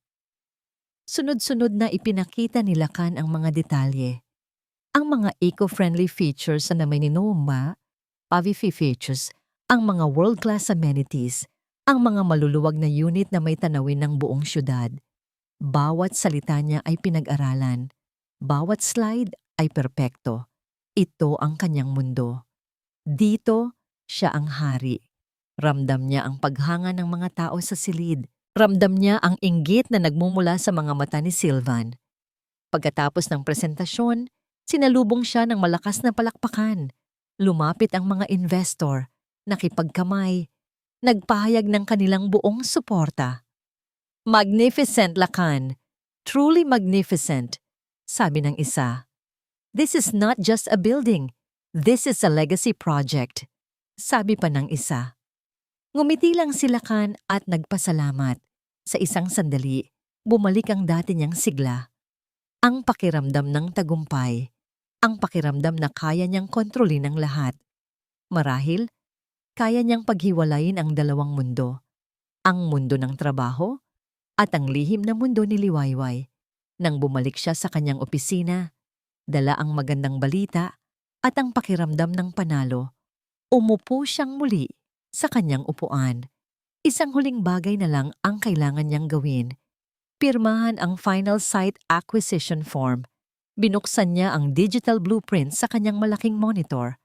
Sunod-sunod na ipinakita ni Lakan ang mga detalye. Ang mga eco-friendly features na may ninumba, PAVIFI features, ang mga world-class amenities, ang mga maluluwag na unit na may tanawin ng buong syudad. Bawat salita niya ay pinag-aralan. Bawat slide ay perpekto. Ito ang kanyang mundo. Dito, siya ang hari. Ramdam niya ang paghanga ng mga tao sa silid. Ramdam niya ang inggit na nagmumula sa mga mata ni Silvan. Pagkatapos ng presentasyon, sinalubong siya ng malakas na palakpakan. Lumapit ang mga investor. nakipagkamay, nagpahayag ng kanilang buong suporta. Magnificent, Lacan. Truly magnificent, sabi ng isa. This is not just a building. This is a legacy project, sabi pa ng isa. Ngumiti lang si Lacan at nagpasalamat. Sa isang sandali, bumalik ang dati niyang sigla. Ang pakiramdam ng tagumpay, ang pakiramdam na kaya niyang kontrolin ang lahat. Marahil, kaya niyang paghiwalayin ang dalawang mundo, ang mundo ng trabaho at ang lihim na mundo ni Liwayway. Nang bumalik siya sa kanyang opisina, dala ang magandang balita at ang pakiramdam ng panalo, umupo siyang muli sa kanyang upuan. Isang huling bagay na lang ang kailangan niyang gawin. Pirmahan ang final site acquisition form. Binuksan niya ang digital blueprint sa kanyang malaking monitor.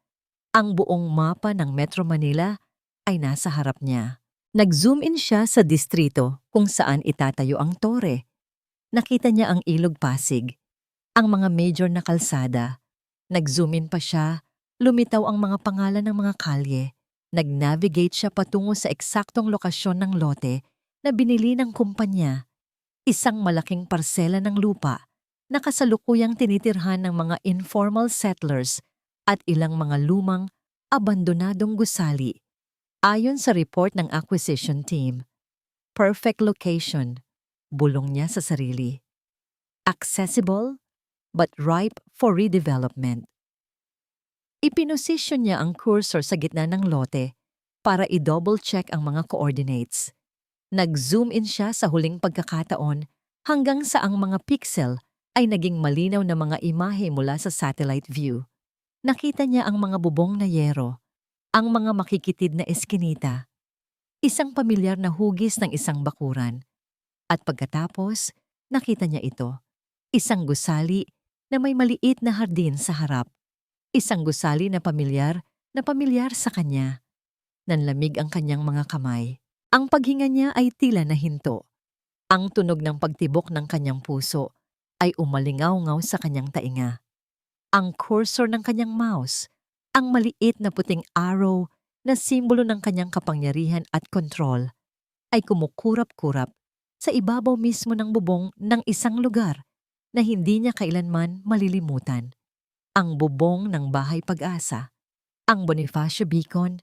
Ang buong mapa ng Metro Manila ay nasa harap niya. Nag-zoom in siya sa distrito kung saan itatayo ang tore. Nakita niya ang Ilog Pasig, ang mga major na kalsada. Nag-zoom in pa siya, lumitaw ang mga pangalan ng mga kalye. Nag-navigate siya patungo sa eksaktong lokasyon ng lote na binili ng kumpanya. Isang malaking parsela ng lupa na kasalukuyang tinitirhan ng mga informal settlers at ilang mga lumang, abandonadong gusali. Ayon sa report ng acquisition team, perfect location, bulong niya sa sarili. Accessible, but ripe for redevelopment. Ipinosisyon niya ang cursor sa gitna ng lote para i-double check ang mga coordinates. Nag-zoom in siya sa huling pagkakataon hanggang sa ang mga pixel ay naging malinaw na mga imahe mula sa satellite view. Nakita niya ang mga bubong na yero, ang mga makikitid na eskinita, isang pamilyar na hugis ng isang bakuran. At pagkatapos, nakita niya ito, isang gusali na may maliit na hardin sa harap. Isang gusali na pamilyar sa kanya. Nanlamig ang kanyang mga kamay. Ang paghinga niya ay tila nahinto. Ang tunog ng pagtibok ng kanyang puso ay umalingaw-ngaw sa kanyang tainga. Ang cursor ng kanyang mouse, ang maliit na puting arrow na simbolo ng kanyang kapangyarihan at kontrol, ay kumukurap-kurap sa ibabaw mismo ng bubong ng isang lugar na hindi niya kailanman malilimutan. Ang bubong ng Bahay Pag-asa, ang Bonifacio Beacon,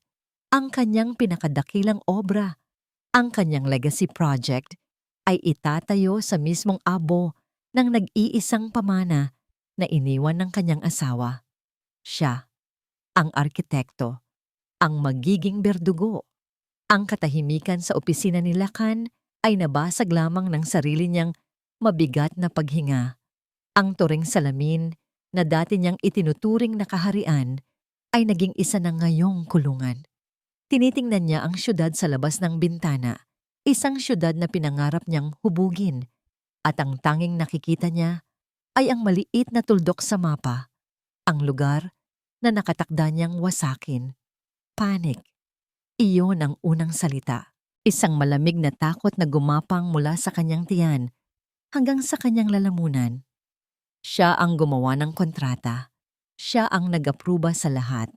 ang kanyang pinakadakilang obra, ang kanyang legacy project, ay itatayo sa mismong abo ng nag-iisang pamana na iniwan ng kanyang asawa. Siya, ang arkitekto, ang magiging berdugo. Ang katahimikan sa opisina ni Lacan ay nabasag lamang ng sarili niyang mabigat na paghinga. Ang turing salamin na dati niyang itinuturing na kaharian ay naging isa na ngayong kulungan. Tinitingnan niya ang syudad sa labas ng bintana, isang syudad na pinangarap niyang hubugin, at ang tanging nakikita niya ay ang maliit na tuldok sa mapa, ang lugar na nakatakda niyang wasakin. Panic. Iyon ang unang salita. Isang malamig na takot na gumapang mula sa kanyang tiyan hanggang sa kanyang lalamunan. Siya ang gumawa ng kontrata. Siya ang nag-apruba sa lahat.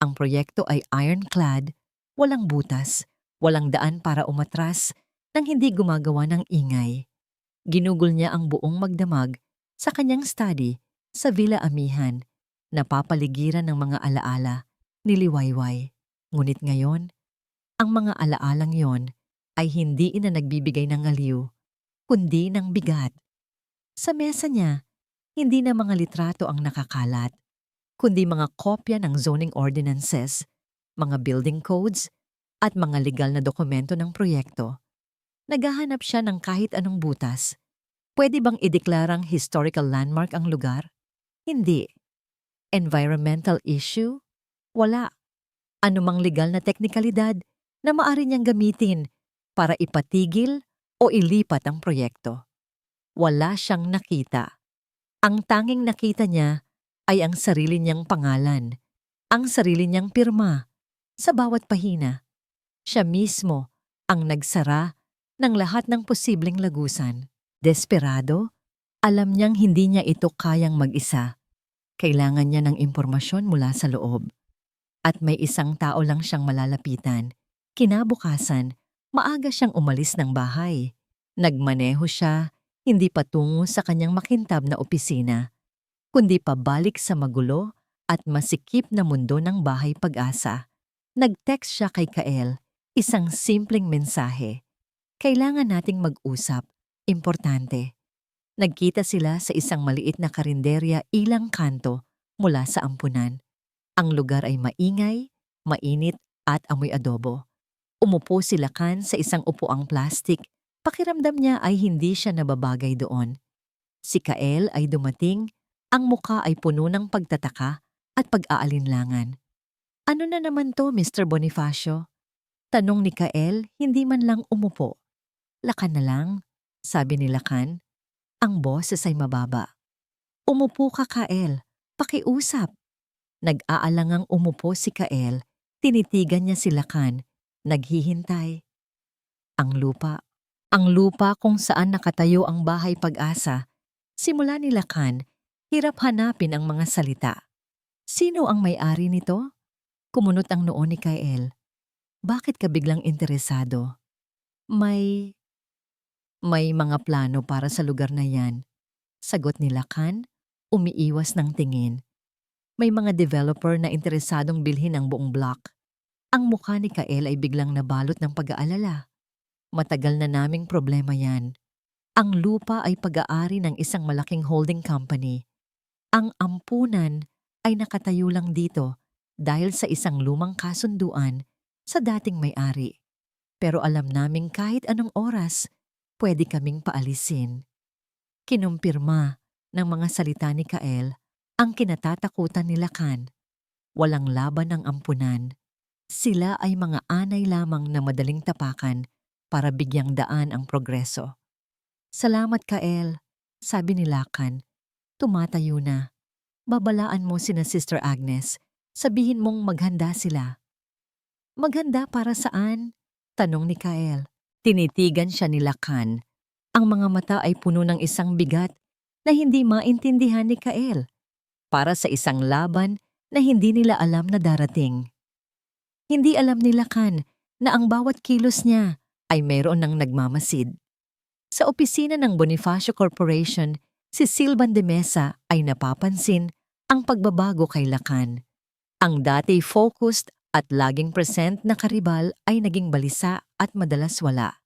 Ang proyekto ay ironclad, walang butas, walang daan para umatras nang hindi gumagawa ng ingay. Ginugol niya ang buong magdamag sa kanyang study sa Villa Amihan, napapaligiran ng mga alaala ni Liwayway. Ngunit ngayon, ang mga alaalang yon ay hindi na nagbibigay ng aliw, kundi ng bigat. Sa mesa niya, hindi na mga litrato ang nakakalat, kundi mga kopya ng zoning ordinances, mga building codes, at mga legal na dokumento ng proyekto. Naghahanap siya ng kahit anong butas. Pwede bang ideklarang historical landmark ang lugar? Hindi. Environmental issue? Wala. Anumang legal na teknikalidad na maaari niyang gamitin para ipatigil o ilipat ang proyekto. Wala siyang nakita. Ang tanging nakita niya ay ang sarili niyang pangalan, ang sarili niyang pirma, sa bawat pahina. Siya mismo ang nagsara ng lahat ng posibleng lagusan. Desperado, alam niyang hindi niya ito kayang mag-isa. Kailangan niya ng impormasyon mula sa loob. At may isang tao lang siyang malalapitan. Kinabukasan, maaga siyang umalis ng bahay. Nagmaneho siya, hindi patungo sa kanyang makintab na opisina, kundi pabalik sa magulo at masikip na mundo ng bahay Pag-asa. Nag-text siya kay Kael, isang simpleng mensahe. Kailangan nating mag-usap. Importante. Nagkita sila sa isang maliit na karinderya ilang kanto mula sa ampunan. Ang lugar ay maingay, mainit at amoy adobo. Umupo si Lakan sa isang upuang plastik. Pakiramdam niya ay hindi siya nababagay doon. Si Kael ay dumating, ang muka ay puno ng pagtataka at pag-aalinlangan. Ano na naman to, Mr. Bonifacio? Tanong ni Kael, hindi man lang umupo. Lakan na lang, sabi ni Lakan. Ang boses ay mababa. Umupo ka, Kael. Pakiusap. Nag-aalangang umupo si Kael, tinitigan niya si Lakan, naghihintay. Ang lupa kung saan nakatayo ang bahay Pag-asa. Simula ni Lakan, hirap hanapin ang mga salita. Sino ang may-ari nito? Kumunot ang noo ni Kael. Bakit ka biglang interesado? May mga plano para sa lugar na yan. Sagot ni Lakan, umiiwas ng tingin. May mga developer na interesadong bilhin ang buong block. Ang mukha ni Kael ay biglang nabalot ng pag-aalala. Matagal na naming problema yan. Ang lupa ay pag-aari ng isang malaking holding company. Ang ampunan ay nakatayo lang dito dahil sa isang lumang kasunduan sa dating may-ari. Pero alam naming kahit anong oras, pwede kaming paalisin. Kinumpirma ng mga salita ni Kael ang kinatatakutan ni Lakan. Walang laban ang ampunan. Sila ay mga anay lamang na madaling tapakan para bigyang daan ang progreso. Salamat, Kael, sabi ni Lakan. Tumatayo na. Babalaan mo sina Sister Agnes. Sabihin mong maghanda sila. Maghanda para saan? Tanong ni Kael. Tinitigan siya ni Lakan. Ang mga mata ay puno ng isang bigat na hindi maintindihan ni Kael. Para sa isang laban na hindi nila alam na darating. Hindi alam ni Lakan na ang bawat kilos niya ay mayroon ng nagmamasid. Sa opisina ng Bonifacio Corporation, si Silvan de Mesa ay napapansin ang pagbabago kay Lakan. Ang dati focused at laging present na karibal ay naging balisa at madalas wala.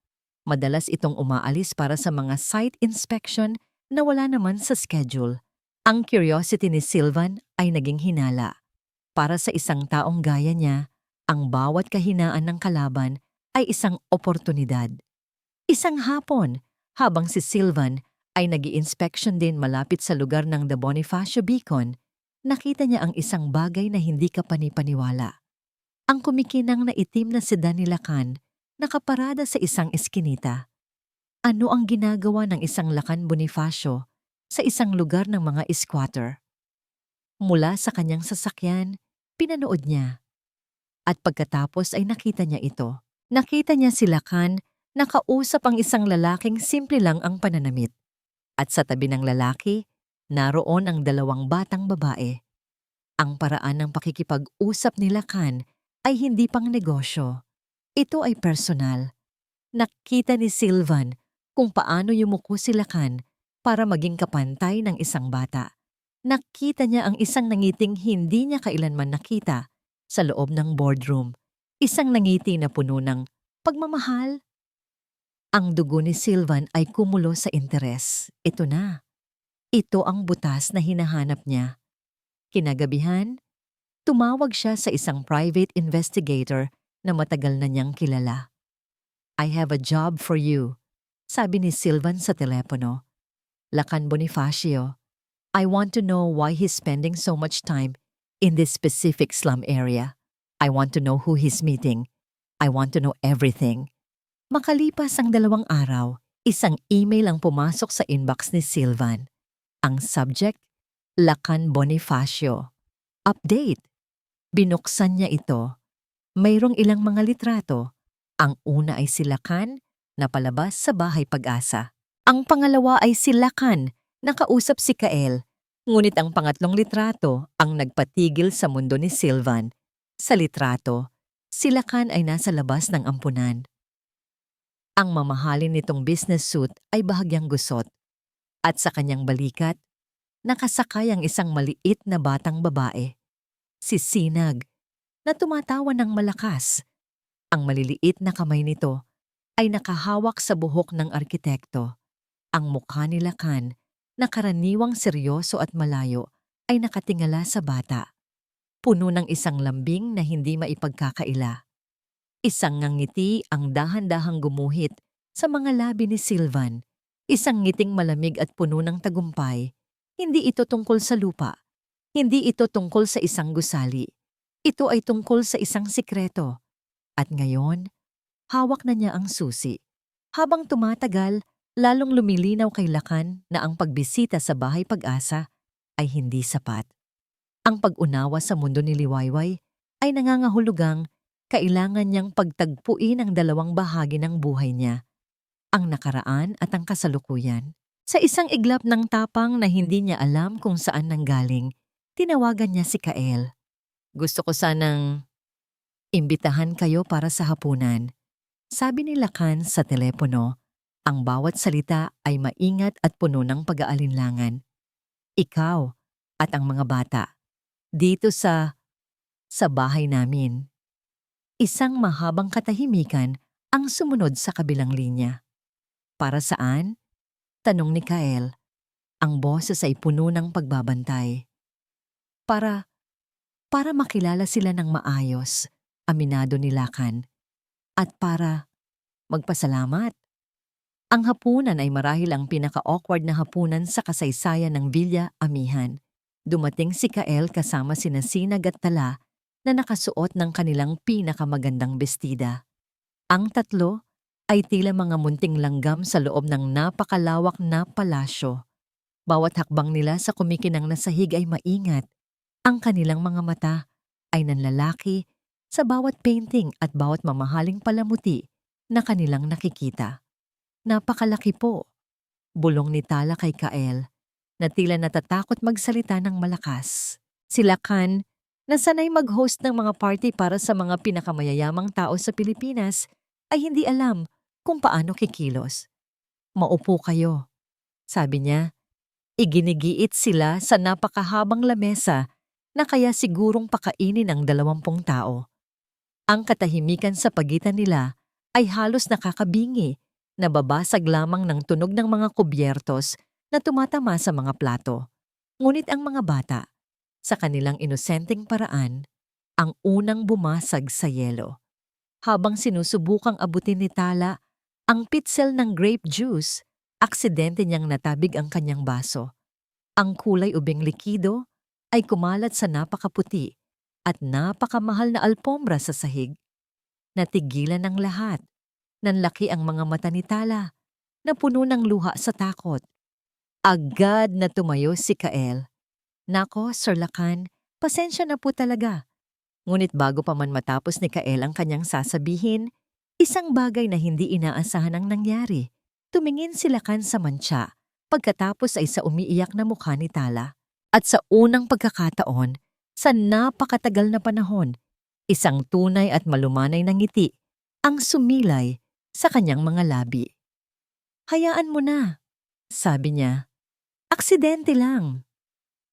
Madalas itong umaalis para sa mga site inspection na wala naman sa schedule. Ang curiosity ni Silvan ay naging hinala. Para sa isang taong gaya niya, ang bawat kahinaan ng kalaban ay isang oportunidad. Isang hapon, habang si Silvan ay nag-i-inspection din malapit sa lugar ng The Bonifacio Beacon, nakita niya ang isang bagay na hindi ka panipaniwala. Ang kumikinang na itim na sedan ni Lakan nakaparada sa isang eskinita. Ano ang ginagawa ng isang Lakan Bonifacio sa isang lugar ng mga squatter? Mula sa kanyang sasakyan, pinanood niya. At pagkatapos ay nakita niya ito. Nakita niya si Lakan nakausap ang isang lalaking simple lang ang pananamit. At sa tabi ng lalaki, naroon ang dalawang batang babae. Ang paraan ng pakikipag-usap ni Lakan ay hindi pang negosyo. Ito ay personal. Nakita ni Silvan kung paano yumuko si Lakan para maging kapantay ng isang bata. Nakita niya ang isang nangiting hindi niya kailanman nakita sa loob ng boardroom. Isang nangiti na puno ng pagmamahal. Ang dugo ni Silvan ay kumulo sa interes. Ito na. Ito ang butas na hinahanap niya. Kinagabihan, tumawag siya sa isang private investigator na matagal na niyang kilala. I have a job for you, sabi ni Silvan sa telepono. Lakan Bonifacio, I want to know why he's spending so much time in this specific slum area. I want to know who he's meeting. I want to know everything. Makalipas ang 2 araw, isang email ang pumasok sa inbox ni Silvan. Ang subject, Lakan Bonifacio. Update. Binuksan niya ito. Mayroong ilang mga litrato. Ang una ay si Lakan na palabas sa bahay Pag-asa. Ang pangalawa ay si Lakan na kausap si Kael. Ngunit ang pangatlong litrato ang nagpatigil sa mundo ni Silvan. Sa litrato, si Lakan ay nasa labas ng ampunan. Ang mamahalin nitong business suit ay bahagyang gusot at sa kanyang balikat, nakasakay ang isang maliit na batang babae, si Sinag, na tumatawa ng malakas. Ang maliliit na kamay nito ay nakahawak sa buhok ng arkitekto. Ang mukha ni Lakan, na karaniwang seryoso at malayo, ay nakatingala sa bata. Puno ng isang lambing na hindi maipagkakaila. Isang ngiti ang dahan-dahang gumuhit sa mga labi ni Silvan. Isang ngiting malamig at puno ng tagumpay. Hindi ito tungkol sa lupa. Hindi ito tungkol sa isang gusali. Ito ay tungkol sa isang sikreto. At ngayon, hawak na niya ang susi. Habang tumatagal, lalong lumilinaw kay Lakan na ang pagbisita sa Bahay Pag-asa ay hindi sapat. Ang pag-unawa sa mundo ni Liwayway ay nangangahulugang kailangan niyang pagtagpuin ang dalawang bahagi ng buhay niya, ang nakaraan at ang kasalukuyan. Sa isang iglap ng tapang na hindi niya alam kung saan nanggaling, tinawagan niya si Kael. Gusto ko sanang imbitahan kayo para sa hapunan. Sabi ni Lakan sa telepono, ang bawat salita ay maingat at puno ng pag-aalinlangan. Ikaw at ang mga bata, dito sa bahay namin. Isang mahabang katahimikan ang sumunod sa kabilang linya. Para saan? Tanong ni Kael. Ang boses ay puno ng pagbabantay. Para makilala sila ng maayos, aminado ni Lakan. At para magpasalamat. Ang hapunan ay marahil ang pinaka-awkward na hapunan sa kasaysayan ng Villa Amihan. Dumating si Kael kasama sina Sinag at Tala na nakasuot ng kanilang pinakamagandang bestida. Ang tatlo ay tila mga munting langgam sa loob ng napakalawak na palasyo. Bawat hakbang nila sa kumikinang na sahig ay maingat. Ang kanilang mga mata ay nanlalaki sa bawat painting at bawat mamahaling palamuti na kanilang nakikita. Napakalaki po, bulong ni Tala kay Kael, na tila natatakot magsalita ng malakas. Si Lakan, na sanay mag-host ng mga party para sa mga pinakamayayamang tao sa Pilipinas, ay hindi alam kung paano kikilos. Maupo kayo, sabi niya. Iginigiit sila sa napakahabang lamesa na kaya sigurong pakainin ng 20 tao. Ang katahimikan sa pagitan nila ay halos nakakabingi, nababasag lamang ng tunog ng mga kubyertos na tumatama sa mga plato. Ngunit ang mga bata, sa kanilang inosenteng paraan, ang unang bumasag sa yelo. Habang sinusubukang abutin ni Tala ang pitzel ng grape juice, aksidente niyang natabig ang kanyang baso. Ang kulay ubing likido ay kumalat sa napakaputi at napakamahal na alpombra sa sahig. Natigilan ng lahat. Nanlaki ang mga mata ni Tala, na puno ng luha sa takot. Agad na tumayo si Kael. Nako, Sir Lakan, pasensya na po talaga. Ngunit bago pa man matapos ni Kael ang kanyang sasabihin, isang bagay na hindi inaasahan ang nangyari. Tumingin si Lakan sa mantsa, pagkatapos ay sa umiiyak na mukha ni Tala. At sa unang pagkakataon, sa napakatagal na panahon, isang tunay at malumanay na ngiti ang sumilay sa kanyang mga labi. Hayaan mo na, sabi niya. Aksidente lang.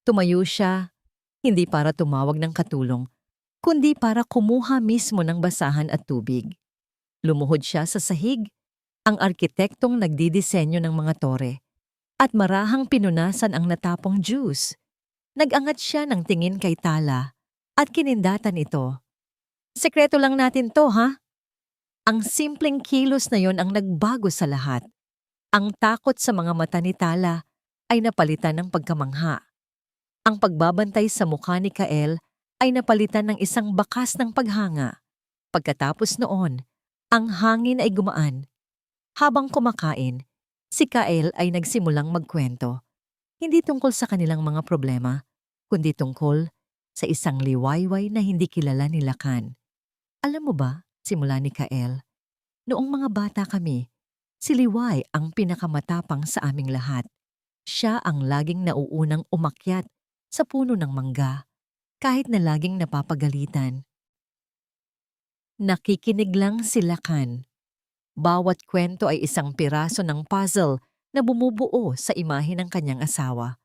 Tumayo siya, hindi para tumawag ng katulong, kundi para kumuha mismo ng basahan at tubig. Lumuhod siya sa sahig, ang arkitektong nagdidisenyo ng mga tore, at marahang pinunasan ang natapong juice. Nag-angat siya ng tingin kay Tala at kinindatan ito. Sekreto lang natin to, ha? Ang simpleng kilos na yon ang nagbago sa lahat. Ang takot sa mga mata ni Tala ay napalitan ng pagkamangha. Ang pagbabantay sa mukha ni Kael ay napalitan ng isang bakas ng paghanga. Pagkatapos noon, ang hangin ay gumaan. Habang kumakain, si Kael ay nagsimulang magkwento. Hindi tungkol sa kanilang mga problema, kundi tungkol sa isang liwayway na hindi kilala ni Lakan. Alam mo ba, simula ni Kael, noong mga bata kami, si Liway ang pinakamatapang sa aming lahat. Siya ang laging nauunang umakyat sa puno ng mangga, kahit na laging napapagalitan. Nakikinig lang si Lakan. Bawat kwento ay isang piraso ng puzzle na bumubuo sa imahe ng kanyang asawa.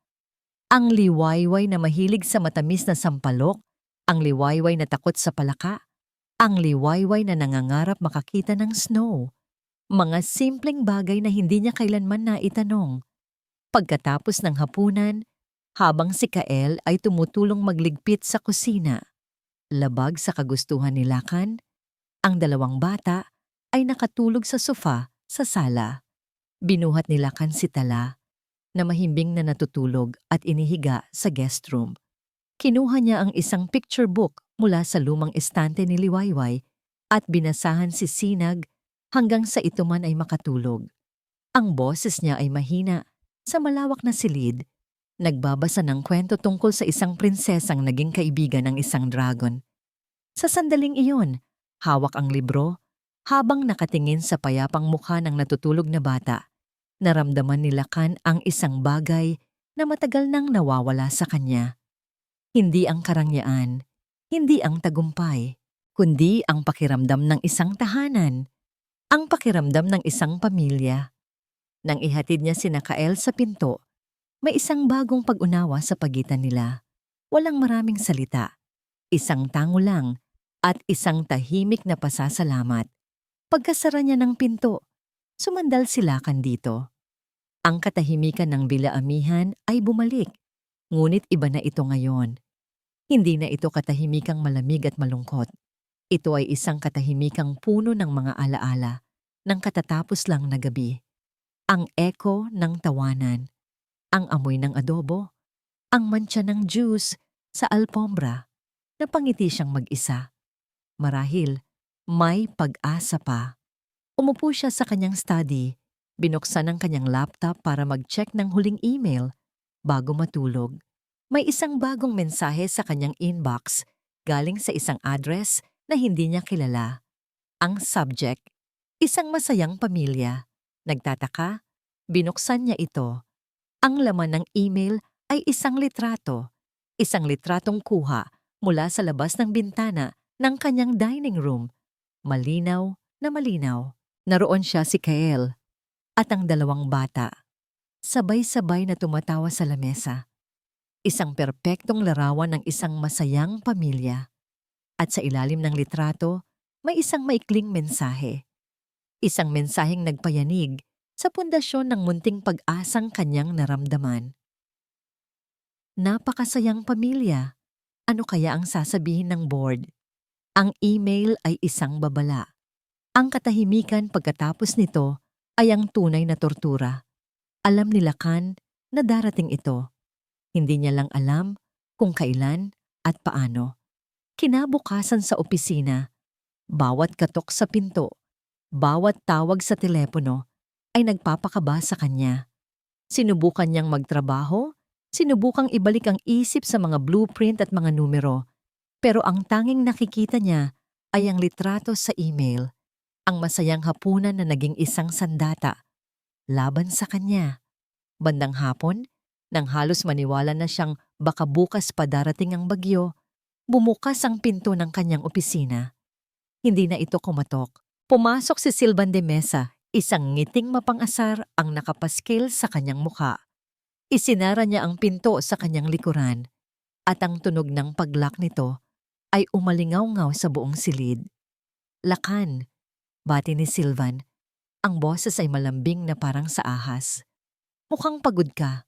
Ang liwayway na mahilig sa matamis na sampalok, ang liwayway na takot sa palaka, ang liwayway na nangangarap makakita ng snow. Mga simpleng bagay na hindi niya kailanman naitanong. Pagkatapos ng hapunan, habang si Kael ay tumutulong magligpit sa kusina, labag sa kagustuhan ni Lakan, ang dalawang bata ay nakatulog sa sofa sa sala. Binuhat ni Lakan si Tala na mahimbing na natutulog at inihiga sa guest room. Kinuha niya ang isang picture book mula sa lumang estante ni Liwayway at binasahan si Sinag hanggang sa ito man ay makatulog. Ang boses niya ay mahina sa malawak na silid. Nagbabasa ng kwento tungkol sa isang prinsesang naging kaibigan ng isang dragon. Sa sandaling iyon, hawak ang libro habang nakatingin sa payapang mukha ng natutulog na bata. Naramdaman ni Lakan ang isang bagay na matagal nang nawawala sa kanya. Hindi ang karangyaan, hindi ang tagumpay, kundi ang pakiramdam ng isang tahanan, ang pakiramdam ng isang pamilya. Nang ihatid niya si Kael sa pinto, may isang bagong pag-unawa sa pagitan nila. Walang maraming salita, isang tango lang at isang tahimik na pasasalamat. Pagkasara niya ng pinto, sumandal si Lakan dito. Ang katahimikan ng bila-amihan ay bumalik, ngunit iba na ito ngayon. Hindi na ito katahimikang malamig at malungkot. Ito ay isang katahimikang puno ng mga alaala ng katatapos lang na gabi. Ang echo ng tawanan, ang amoy ng adobo, ang mantsa ng juice sa alpombra. Napangiti siyang mag-isa. Marahil, may pag-asa pa. Umupo siya sa kanyang study, binuksan ang kanyang laptop para mag-check ng huling email. Bago matulog, may isang bagong mensahe sa kanyang inbox galing sa isang address na hindi niya kilala. Ang subject, isang masayang pamilya. Nagtataka, binuksan niya ito. Ang laman ng email ay isang litratong kuha mula sa labas ng bintana ng kanyang dining room. Malinaw na malinaw. Naroon siya si Kael at ang dalawang bata. Sabay-sabay na tumatawa sa lamesa. Isang perpektong larawan ng isang masayang pamilya. At sa ilalim ng litrato, may isang maikling mensahe. Isang mensaheng nagpayanig sa pundasyon ng munting pag-asang kanyang naramdaman. Napakasayang pamilya. Ano kaya ang sasabihin ng board? Ang email ay isang babala. Ang katahimikan pagkatapos nito ay ang tunay na tortura. Alam ni Lakan na darating ito. Hindi niya lang alam kung kailan at paano. Kinabukasan sa opisina, bawat katok sa pinto, bawat tawag sa telepono ay nagpapakaba sa kanya. Sinubukan niyang magtrabaho, sinubukang ibalik ang isip sa mga blueprint at mga numero, pero ang tanging nakikita niya ay ang litrato sa email, ang masayang hapunan na naging isang sandata laban sa kanya. Bandang hapon, nang halos maniwala na siyang baka bukas pa darating ang bagyo, bumukas ang pinto ng kanyang opisina. Hindi na ito kumatok. Pumasok si Silvan de Mesa, isang ngiting mapang-asar ang nakapaskil sa kanyang mukha. Isinara niya ang pinto sa kanyang likuran, at ang tunog ng paglock nito ay umalingaw-ngaw sa buong silid. Lakan, bati ni Silvan. Ang boses ay malambing na parang sa ahas. Mukhang pagod ka.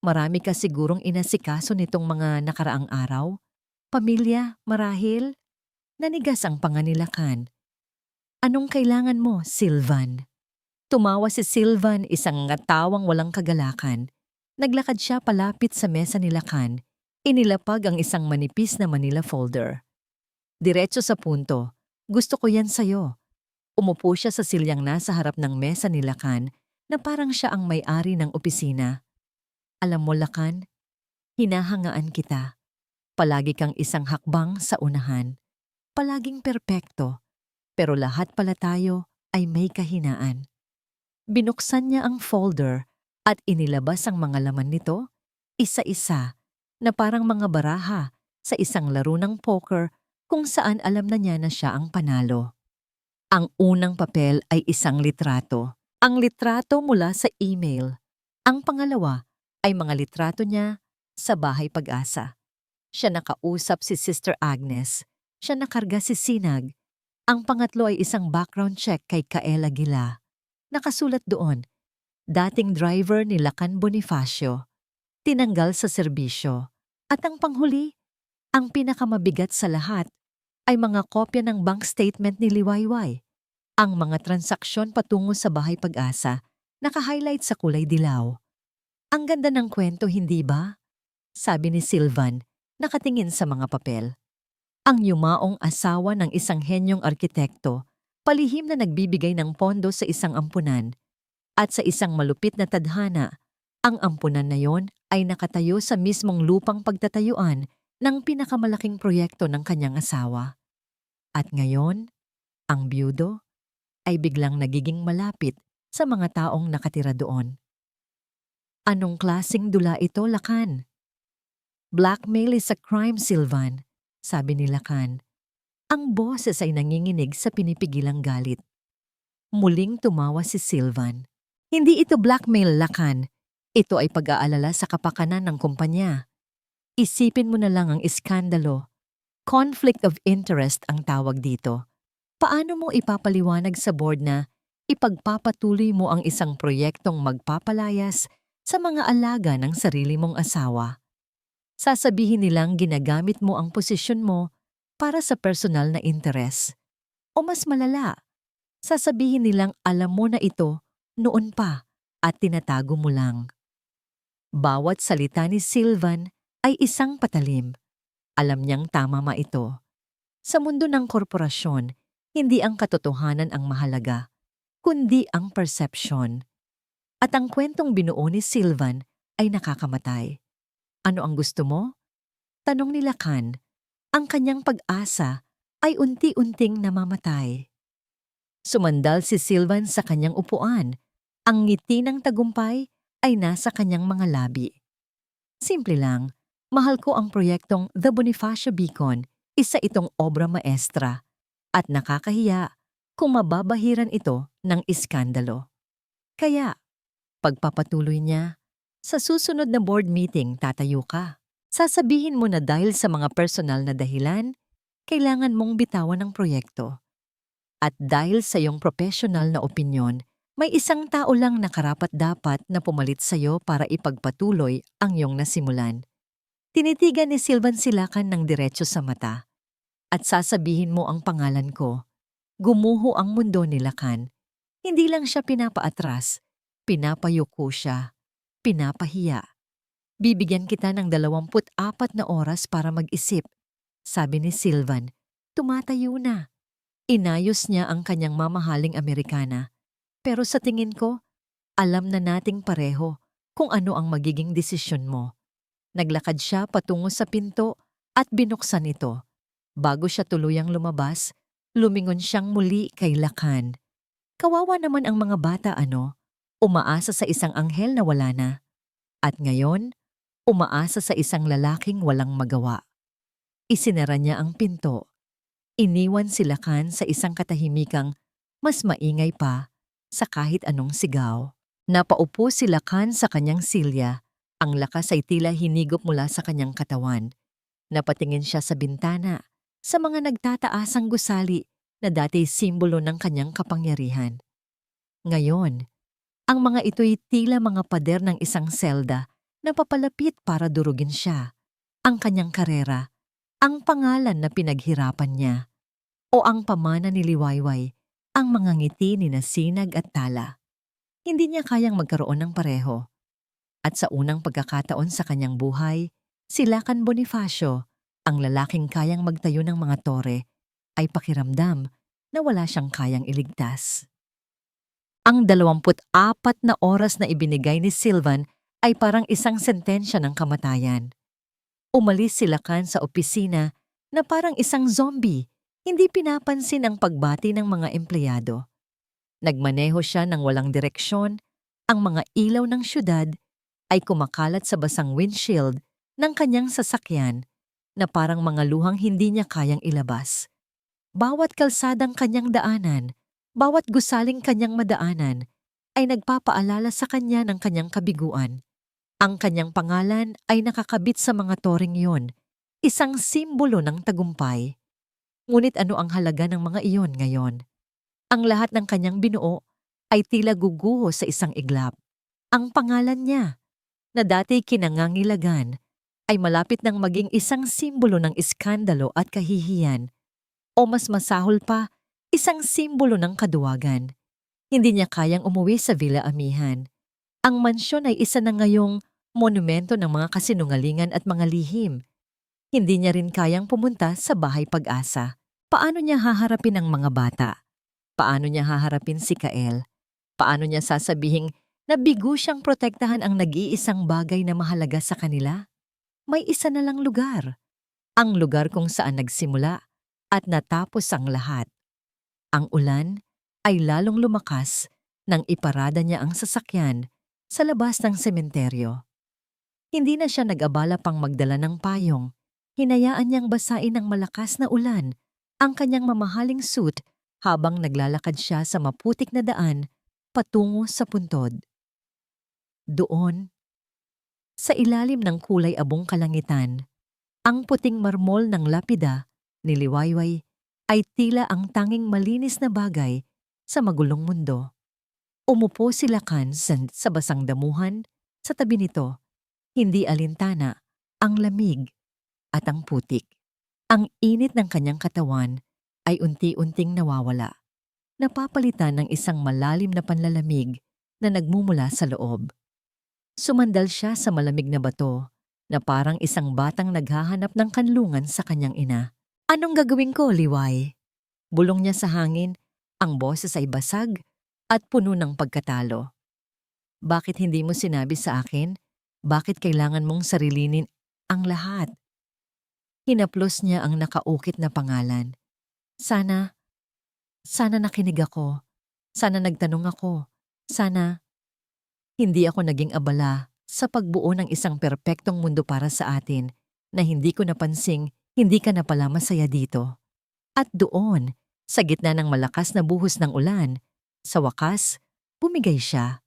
Marami ka sigurong inasikaso nitong mga nakaraang araw. Pamilya, marahil? Nanigas ang panga ni Lakan. Anong kailangan mo, Silvan? Tumawa si Silvan, isang ngatawang walang kagalakan. Naglakad siya palapit sa mesa ni Lakan. Inilapag ang isang manipis na Manila folder. Diretso sa punto. Gusto ko yan sa'yo. Umupo siya sa silyang nasa harap ng mesa ni Lakan na parang siya ang may-ari ng opisina. Alam mo, Lakan, hinahangaan kita. Palagi kang isang hakbang sa unahan. Palaging perpekto. Pero lahat pala tayo ay may kahinaan. Binuksan niya ang folder at inilabas ang mga laman nito, isa-isa, na parang mga baraha sa isang laro ng poker kung saan alam na niya na siya ang panalo. Ang unang papel ay isang litrato. Ang litrato mula sa email. Ang pangalawa ay mga litrato niya sa Bahay Pag-asa. Siya nakausap si Sister Agnes. Siya nakarga si Sinag. Ang pangatlo ay isang background check kay Kaela Gila. Nakasulat doon, dating driver ni Lacan Bonifacio, tinanggal sa serbisyo. At ang panghuli, ang pinakamabigat sa lahat, ay mga kopya ng bank statement ni Liwayway. Ang mga transaksyon patungo sa Bahay Pag-asa, naka-highlight sa kulay dilaw. Ang ganda ng kwento, hindi ba? Sabi ni Sylvan, nakatingin sa mga papel. Ang yumaong asawa ng isang henyong arkitekto, palihim na nagbibigay ng pondo sa isang ampunan. At sa isang malupit na tadhana, ang ampunan na yon ay nakatayo sa mismong lupang pagtatayuan ng pinakamalaking proyekto ng kanyang asawa. At ngayon, ang byudo ay biglang nagiging malapit sa mga taong nakatira doon. Anong klasing dula ito, Lacan? Blackmail is a crime, Sylvan, sabi ni Lacan. Ang boses ay nanginginig sa pinipigilang galit. Muling tumawa si Sylvan. Hindi ito blackmail, Lacan. Ito ay pag-aalala sa kapakanan ng kumpanya. Isipin mo na lang ang iskandalo. Conflict of interest ang tawag dito. Paano mo ipapaliwanag sa board na ipagpapatuloy mo ang isang proyektong magpapalayas sa mga alaga ng sarili mong asawa? Sasabihin nilang ginagamit mo ang posisyon mo para sa personal na interes. O mas malala, sasabihin nilang alam mo na ito noon pa at tinatago mo lang. Bawat salita ni Sylvan ay isang patalim. Alam niyang tama ito. Sa mundo ng korporasyon, hindi ang katotohanan ang mahalaga, kundi ang perception. At ang kwentong binuo ni Sylvan ay nakakamatay. Ano ang gusto mo? Tanong ni Lacan. Ang kanyang pag-asa ay unti-unting namamatay. Sumandal si Sylvan sa kanyang upuan. Ang ngiti ng tagumpay ay nasa kanyang mga labi. Simple lang, mahal ko ang proyektong The Bonifacio Beacon, isa itong obra maestra. At nakakahiya kung mababahiran ito ng iskandalo. Kaya, pagpapatuloy niya, sa susunod na board meeting tatayo ka. Sasabihin mo na dahil sa mga personal na dahilan, kailangan mong bitawan ang proyekto. At dahil sa iyong professional na opinyon, may isang tao lang na karapat-dapat na pumalit sa iyo para ipagpatuloy ang iyong nasimulan. Tinitigan ni Sylvan si Lacan ng diretso sa mata. At sasabihin mo ang pangalan ko. Gumuho ang mundo ni Lacan. Hindi lang siya pinapaatras, pinapayuko siya, pinapahiya. Bibigyan kita ng 24 na oras para mag-isip, sabi ni Sylvan. Tumatayo na. Inayos niya ang kanyang mamahaling Amerikana. Pero sa tingin ko, alam na nating pareho kung ano ang magiging desisyon mo. Naglakad siya patungo sa pinto at binuksan ito. Bago siya tuluyang lumabas, lumingon siyang muli kay Lacan. Kawawa naman ang mga bata, umaasa sa isang anghel na wala na. At ngayon, umaasa sa isang lalaking walang magawa. Isinara niya ang pinto. Iniwan si Lacan sa isang katahimikang mas maingay pa sa kahit anong sigaw. Napaupo si Lacan sa kanyang silya. Ang lakas ay tila hinigop mula sa kanyang katawan. Napatingin siya sa bintana, sa mga nagtataasang gusali na dati simbolo ng kanyang kapangyarihan. Ngayon, ang mga ito'y tila mga pader ng isang selda na papalapit para durugin siya. Ang kanyang karera, ang pangalan na pinaghirapan niya, o ang pamana ni Liwayway, ang mga ngiti ni Sinag at Tala. Hindi niya kayang magkaroon ng pareho. At sa unang pagkakataon sa kanyang buhay, si Lacan Bonifacio, ang lalaking kayang magtayo ng mga tore, ay pakiramdam na wala siyang kayang iligtas. Ang 24 na oras na ibinigay ni Sylvan ay parang isang sentensya ng kamatayan. Umalis si Lacan sa opisina na parang isang zombie, hindi pinapansin ang pagbati ng mga empleyado. Nagmaneho siya ng walang direksyon, ang mga ilaw ng syudad ay kumakalat sa basang windshield ng kanyang sasakyan na parang mga luhang hindi niya kayang ilabas. Bawat kalsadang kanyang daanan, bawat gusaling kanyang madaanan, ay nagpapaalala sa kanya ng kanyang kabiguan. Ang kanyang pangalan ay nakakabit sa mga toring iyon, isang simbolo ng tagumpay. Ngunit ano ang halaga ng mga iyon ngayon? Ang lahat ng kanyang binuo ay tila guguho sa isang iglap. Ang pangalan niya, na dati kinangangilagan, ay malapit nang maging isang simbolo ng iskandalo at kahihiyan. O mas masahol pa, isang simbolo ng kaduwagan. Hindi niya kayang umuwi sa Villa Amihan. Ang mansyon ay isa na ngayong monumento ng mga kasinungalingan at mga lihim. Hindi niya rin kayang pumunta sa Bahay Pag-asa. Paano niya haharapin ang mga bata? Paano niya haharapin si Kael? Paano niya sasabihing na bigo siyang protektahan ang nag-iisang bagay na mahalaga sa kanila? May isa na lang lugar. Ang lugar kung saan nagsimula at natapos ang lahat. Ang ulan ay lalong lumakas nang iparada niya ang sasakyan sa labas ng sementeryo. Hindi na siya nag-abala pang magdala ng payong. Hinayaan niyang basain ng malakas na ulan ang kanyang mamahaling suit habang naglalakad siya sa maputik na daan patungo sa puntod. Doon, sa ilalim ng kulay abong kalangitan, ang puting marmol ng lapida ni Liwayway ay tila ang tanging malinis na bagay sa magulong mundo. Umupo si Lakan sa basang damuhan sa tabi nito, hindi alintana, ang lamig at ang putik. Ang init ng kanyang katawan ay unti-unting nawawala, napapalitan ng isang malalim na panlalamig na nagmumula sa loob. Sumandal siya sa malamig na bato na parang isang batang naghahanap ng kanlungan sa kanyang ina. Anong gagawin ko, Liway? Bulong niya sa hangin, ang boses ay basag at puno ng pagkatalo. Bakit hindi mo sinabi sa akin? Bakit kailangan mong sarilinin ang lahat? Hinaplos niya ang nakaukit na pangalan. Sana nakinig ako. Sana nagtanong ako. Sana hindi ako naging abala sa pagbuo ng isang perpektong mundo para sa atin na hindi ko napansing hindi ka na pala masaya dito. At doon, sa gitna ng malakas na buhos ng ulan, sa wakas, bumigay siya.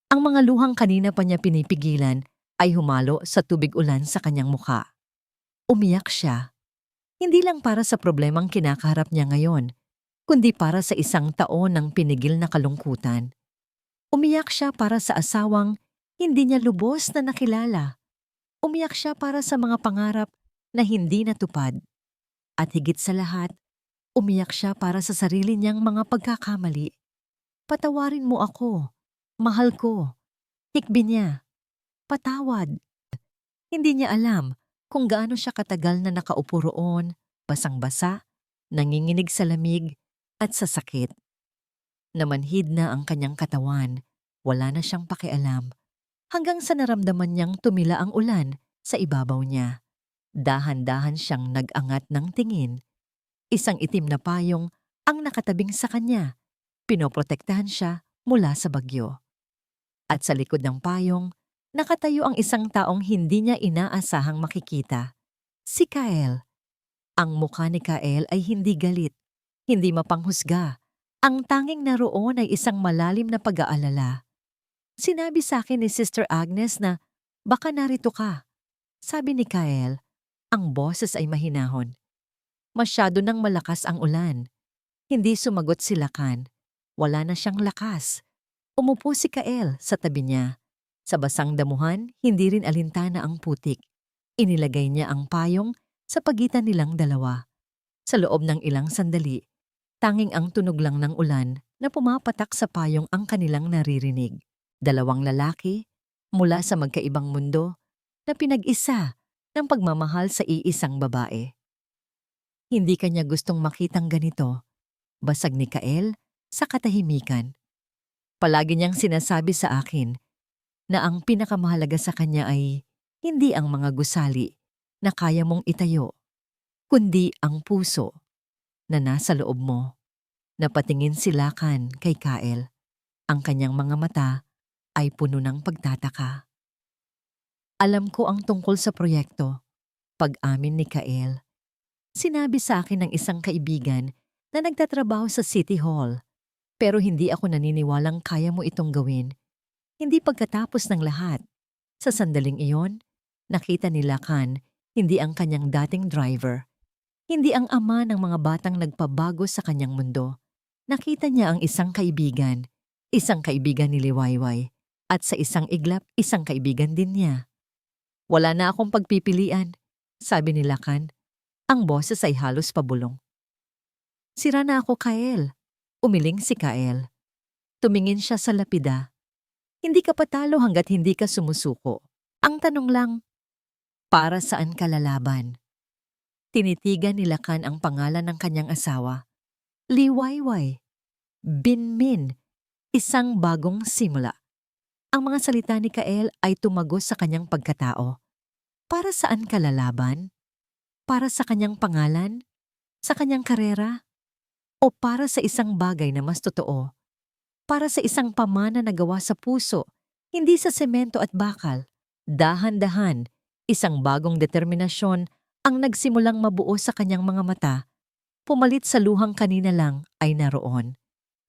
Ang mga luhang kanina pa niya pinipigilan ay humalo sa tubig ulan sa kanyang mukha. Umiyak siya. Hindi lang para sa problemang kinakaharap niya ngayon, kundi para sa isang taon ng pinigil na kalungkutan. Umiyak siya para sa asawang hindi niya lubos na nakilala. Umiyak siya para sa mga pangarap na hindi natupad. At higit sa lahat, umiyak siya para sa sarili niyang mga pagkakamali. Patawarin mo ako. Mahal ko. Hikbi niya. Patawad. Hindi niya alam kung gaano siya katagal na nakaupo roon, basang-basa, nanginginig sa lamig at sa sakit. Namanhid na ang kanyang katawan, wala na siyang pakialam, hanggang sa naramdaman niyang tumila ang ulan sa ibabaw niya. Dahan-dahan siyang nag-angat ng tingin. Isang itim na payong ang nakatabing sa kanya. Pinoprotektahan siya mula sa bagyo. At sa likod ng payong, nakatayo ang isang taong hindi niya inaasahang makikita. Si Kael. Ang mukha ni Kael ay hindi galit, hindi mapanghusga. Ang tanging naroon ay isang malalim na pag-aalala. Sinabi sa akin ni Sister Agnes na baka narito ka. Sabi ni Kael, ang boses ay mahinahon. Masyado nang malakas ang ulan. Hindi sumagot si Lakan. Wala na siyang lakas. Umupo si Kael sa tabi niya. Sa basang damuhan, hindi rin alintana ang putik. Inilagay niya ang payong sa pagitan nilang dalawa. Sa loob ng ilang sandali, tanging ang tunog lang ng ulan na pumapatak sa payong ang kanilang naririnig. Dalawang lalaki mula sa magkaibang mundo na pinag-isa ng pagmamahal sa iisang babae. Hindi kanya gustong makitang ganito. Basag ni Kael sa katahimikan. Palagi niyang sinasabi sa akin na ang pinakamahalaga sa kanya ay hindi ang mga gusali na kaya mong itayo, kundi ang puso na nasa loob mo. Napatingin si Lakan kay Kael. Ang kanyang mga mata ay puno ng pagtataka. Alam ko ang tungkol sa proyekto. Pag-amin ni Kael. Sinabi sa akin ng isang kaibigan na nagtatrabaho sa City Hall. Pero hindi ako naniniwalang kaya mo itong gawin. Hindi pagkatapos ng lahat. Sa sandaling iyon, nakita ni Lakan hindi ang kanyang dating driver. Hindi ang ama ng mga batang nagpabago sa kanyang mundo. Nakita niya ang isang kaibigan ni Liwayway, at sa isang iglap, isang kaibigan din niya. Wala na akong pagpipilian, sabi ni Lakan. Ang boses ay halos pabulong. Sira na ako, Kael. Umiling si Kael. Tumingin siya sa lapida. Hindi ka patalo hanggat hindi ka sumusuko. Ang tanong lang, para saan ka lalaban? Tinitigan ni Lakan ang pangalan ng kanyang asawa. Liwayway. Binmin. Isang bagong simula. Ang mga salita ni Kael ay tumagos sa kanyang pagkatao. Para saan ka lalaban? Para sa kanyang pangalan? Sa kanyang karera? O para sa isang bagay na mas totoo? Para sa isang pamana na gawa sa puso, hindi sa semento at bakal. Dahan-dahan, isang bagong determinasyon ang nagsimulang mabuo sa kanyang mga mata. Pumalit sa luhang kanina lang ay naroon.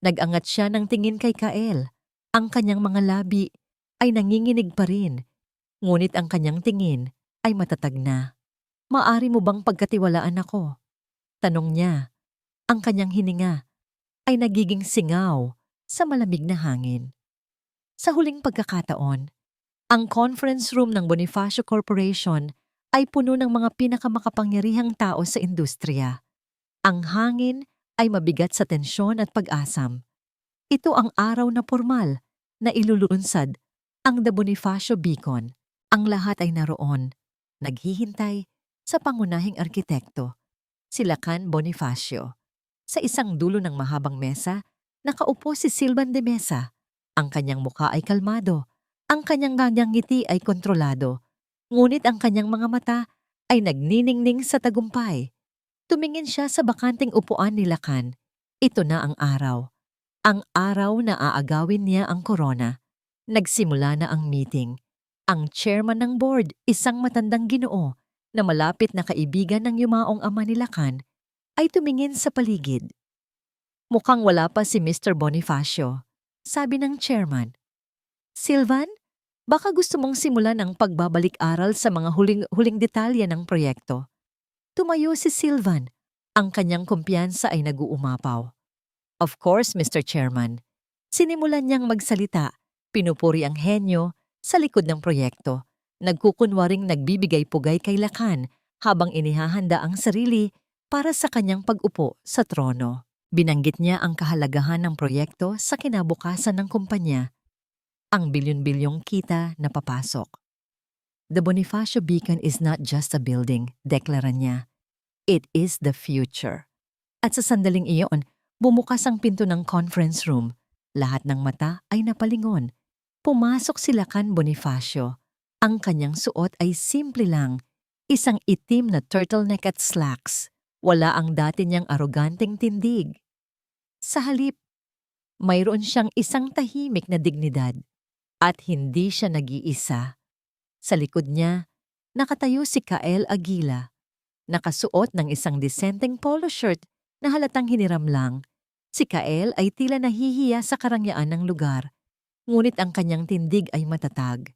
Nag-angat siya ng tingin kay Kael. Ang kanyang mga labi ay nanginginig pa rin. Ngunit ang kanyang tingin ay matatag na. Maari mo bang pagkatiwalaan ako? Tanong niya. Ang kanyang hininga ay nagiging singaw sa malamig na hangin. Sa huling pagkakataon, ang conference room ng Bonifacio Corporation ay puno ng mga pinakamakapangyarihang tao sa industriya. Ang hangin ay mabigat sa tensyon at pag-asam. Ito ang araw na formal na ilulunsad ang The Bonifacio Beacon. Ang lahat ay naroon, naghihintay sa pangunahing arkitekto, si Lakan Bonifacio. Sa isang dulo ng mahabang mesa, nakaupo si Silvan de Mesa. Ang kanyang mukha ay kalmado, ang kanyang ngiti ay kontrolado, ngunit ang kanyang mga mata ay nagniningning sa tagumpay. Tumingin siya sa bakanting upuan ni Lakan. Ito na ang araw. Ang araw na aagawin niya ang korona. Nagsimula na ang meeting. Ang chairman ng board, isang matandang Ginoo na malapit na kaibigan ng yumaong ama ni Lakan, ay tumingin sa paligid. Mukhang wala pa si Mr. Bonifacio, sabi ng chairman. Silvan, baka gusto mong simulan ang pagbabalik-aral sa mga huling detalye ng proyekto. Tumayo si Silvan. Ang kanyang kumpiyansa ay nag-uumapaw. Of course, Mr. Chairman. Sinimulan niyang magsalita, pinupuri ang henyo sa likod ng proyekto. Nagkukunwaring nagbibigay-pugay kay Lakan habang inihahanda ang sarili para sa kanyang pag-upo sa trono. Binanggit niya ang kahalagahan ng proyekto sa kinabukasan ng kumpanya, ang bilyon-bilyong kita na papasok. The Bonifacio Beacon is not just a building, deklara niya. It is the future. At sa sandaling iyon, bumukas ang pinto ng conference room. Lahat ng mata ay napalingon. Pumasok si Lakan Bonifacio. Ang kanyang suot ay simple lang, isang itim na turtleneck at slacks. Wala ang dati niyang aroganteng tindig. Sa halip, mayroon siyang isang tahimik na dignidad at hindi siya nag-iisa. Sa likod niya, nakatayo si Kael Aguila, nakasuot ng isang disenteng polo shirt na halatang hiniram lang. Si Kael ay tila nahihiya sa karangyaan ng lugar, ngunit ang kanyang tindig ay matatag.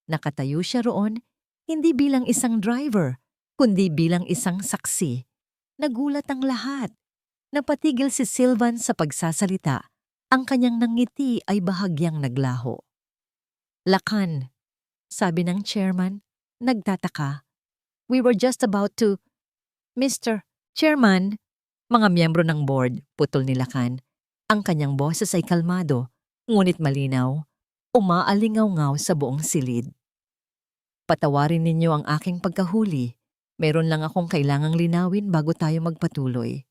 Nakatayo siya roon, hindi bilang isang driver, kundi bilang isang saksi. Nagulat ang lahat. Napatigil si Silvan sa pagsasalita. Ang kanyang nangiti ay bahagyang naglaho. Lakan, sabi ng chairman, nagtataka. We were just about to... Mr. Chairman, mga miyembro ng board, putol ni Lakan. Ang kanyang boses ay kalmado, ngunit malinaw, umaalingaw-ngaw sa buong silid. Patawarin ninyo ang aking pagkahuli. Meron lang akong kailangang linawin bago tayo magpatuloy.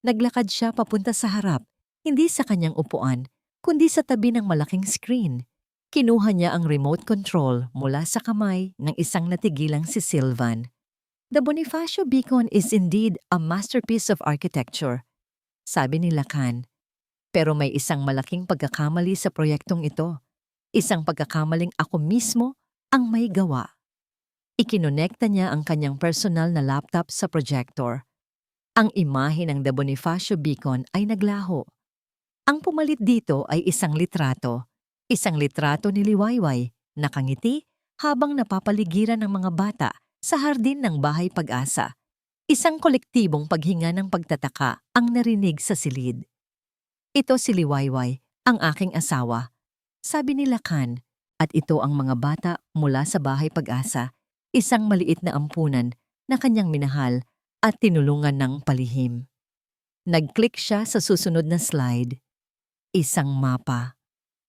Naglakad siya papunta sa harap, hindi sa kanyang upuan, kundi sa tabi ng malaking screen. Kinuha niya ang remote control mula sa kamay ng isang natigilang si Silvan. The Bonifacio Beacon is indeed a masterpiece of architecture, sabi ni Lakan. Pero may isang malaking pagkakamali sa proyektong ito. Isang pagkakamaling ako mismo ang may gawa. Ikinonekta niya ang kanyang personal na laptop sa projector. Ang imahe ng The Bonifacio Beacon ay naglaho. Ang pumalit dito ay isang litrato. Isang litrato ni Liwayway, nakangiti habang napapaligiran ng mga bata sa hardin ng Bahay Pag-asa. Isang kolektibong paghinga ng pagtataka ang narinig sa silid. Ito si Liwayway, ang aking asawa, sabi ni Lakan, at ito ang mga bata mula sa Bahay Pag-asa, isang maliit na ampunan na kanyang minahal at tinulungan ng palihim. Nag-click siya sa susunod na slide. Isang mapa.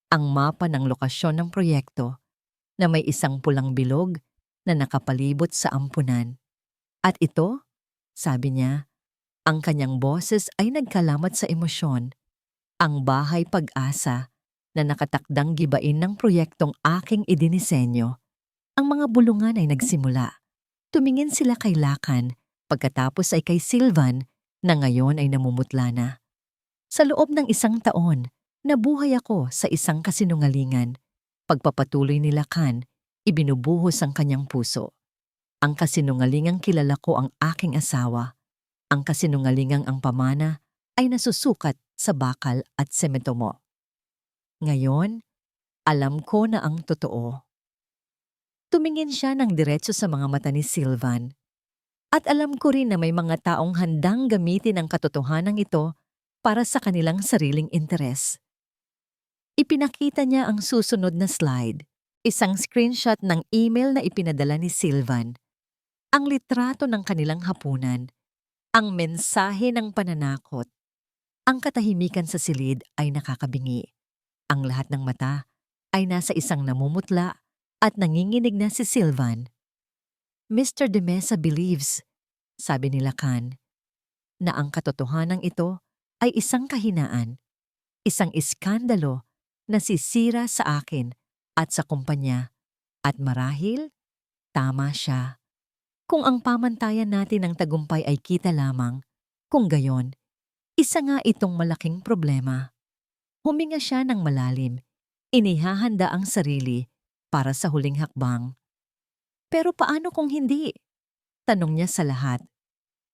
Ang mapa ng lokasyon ng proyekto na may isang pulang bilog na nakapalibot sa ampunan. At ito, sabi niya, ang kanyang boses ay nagkalamat sa emosyon. Ang Bahay Pag-asa na nakatakdang gibain ng proyektong aking idinisenyo. Ang mga bulungan ay nagsimula. Tumingin sila kay Lakan, pagkatapos ay kay Silvan na ngayon ay namumutla na. Sa loob ng 1 taon, nabuhay ako sa isang kasinungalingan. Pagpapatuloy ni Lakan, ibinubuhos ang kanyang puso. Ang kasinungalingang kilala ko ang aking asawa. Ang kasinungalingang ang pamana ay nasusukat sa bakal at semento mo. Ngayon, alam ko na ang totoo. Tumingin siya ng diretso sa mga mata ni Silvan. At alam ko rin na may mga taong handang gamitin ang katotohanan ito para sa kanilang sariling interes. Ipinakita niya ang susunod na slide, isang screenshot ng email na ipinadala ni Silvan. Ang litrato ng kanilang hapunan, ang mensahe ng pananakot. Ang katahimikan sa silid ay nakakabingi. Ang lahat ng mata ay nasa isang namumutla at nanginginig na si Silvan. Mr. De Mesa believes, sabi ni Lakan, na ang katotohanan ito ay isang kahinaan, isang iskandalo na sisira sa akin at sa kumpanya. At marahil, tama siya. Kung ang pamantayan natin ng tagumpay ay kita lamang, kung gayon, isa nga itong malaking problema. Huminga siya ng malalim. Inihahanda ang sarili para sa huling hakbang. Pero paano kung hindi? Tanong niya sa lahat.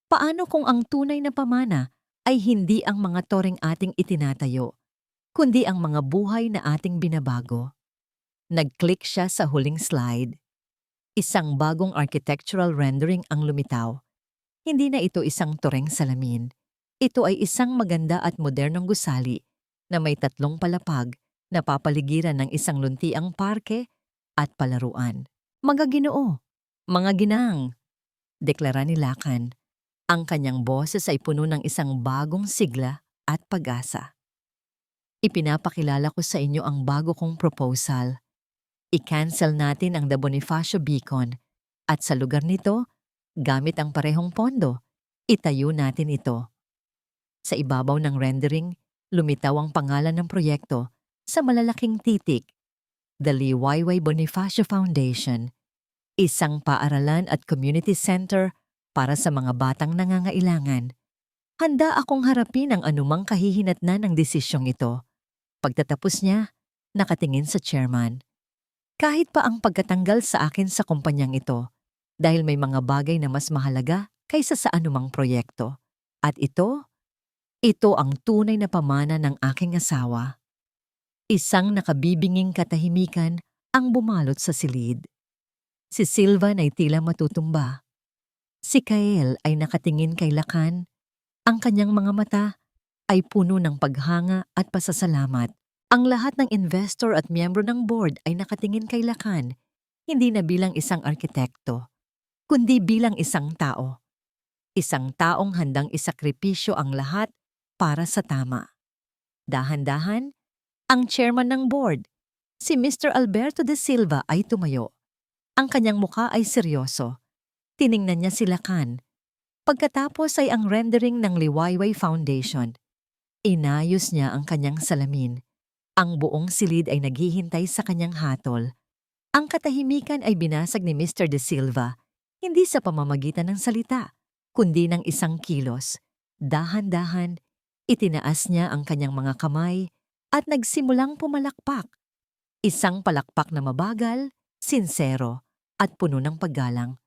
Paano kung ang tunay na pamana ay hindi ang mga toreng ating itinatayo, kundi ang mga buhay na ating binabago? Nag-click siya sa huling slide. Isang bagong architectural rendering ang lumitaw. Hindi na ito isang toreng salamin. Ito ay isang maganda at modernong gusali na may 3 palapag na papaligiran ng isang luntiang parke at palaruan. Mga Ginoo, mga ginang, deklara ni Lakan. Ang kanyang boses ay puno ng isang bagong sigla at pag-asa. Ipinapakilala ko sa inyo ang bago kong proposal. I-cancel natin ang The Bonifacio Beacon at sa lugar nito, gamit ang parehong pondo, itayo natin ito. Sa ibabaw ng rendering, lumitaw ang pangalan ng proyekto sa malalaking titik, The Liwayway Bonifacio Foundation, isang paaralan at community center para sa mga batang nangangailangan. Handa akong harapin ang anumang kahihinatnan ng desisyong ito. Pagtatapos niya, nakatingin sa chairman. Kahit pa ang pagkatanggal sa akin sa kumpanyang ito, dahil may mga bagay na mas mahalaga kaysa sa anumang proyekto. At ito ang tunay na pamana ng aking asawa. Isang nakabibinging katahimikan ang bumalot sa silid. Si Silvan ay tila matutumba. Si Kael ay nakatingin kay Lakan. Ang kanyang mga mata ay puno ng paghanga at pasasalamat. Ang lahat ng investor at miyembro ng board ay nakatingin kay Lakan, hindi na bilang isang arkitekto, kundi bilang isang tao. Isang taong handang isakripisyo ang lahat para sa tama. Dahan-dahan, ang chairman ng board, si Mr. Alberto de Silva ay tumayo. Ang kanyang mukha ay seryoso. Tiningnan niya si Lakan. Pagkatapos ay ang rendering ng Liwayway Foundation. Inayos niya ang kanyang salamin. Ang buong silid ay naghihintay sa kanyang hatol. Ang katahimikan ay binasag ni Mr. De Silva, hindi sa pamamagitan ng salita, kundi ng isang kilos. Dahan-dahan, itinaas niya ang kanyang mga kamay at nagsimulang pumalakpak. Isang palakpak na mabagal, sinsero, at puno ng paggalang.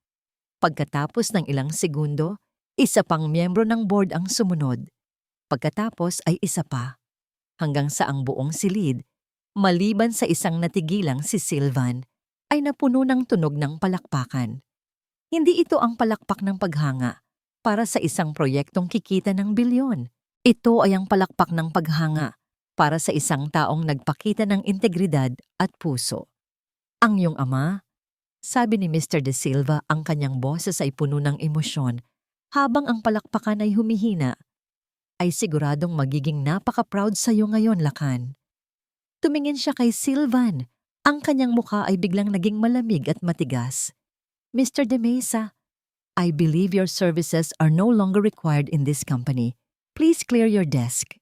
Pagkatapos ng ilang segundo, isa pang miyembro ng board ang sumunod. Pagkatapos ay isa pa. Hanggang sa ang buong silid, maliban sa isang natigilang si Sylvan, ay napuno ng tunog ng palakpakan. Hindi ito ang palakpak ng paghanga para sa isang proyektong kikita ng bilyon. Ito ay ang palakpak ng paghanga para sa isang taong nagpakita ng integridad at puso. Ang iyong ama, sabi ni Mr. De Silva, ang kanyang boses ay puno ng emosyon habang ang palakpakan ay humihina, ay siguradong magiging napaka-proud sa iyo ngayon, Lakan. Tumingin siya kay Sylvan. Ang kanyang mukha ay biglang naging malamig at matigas. Mr. De Mesa, I believe your services are no longer required in this company. Please clear your desk.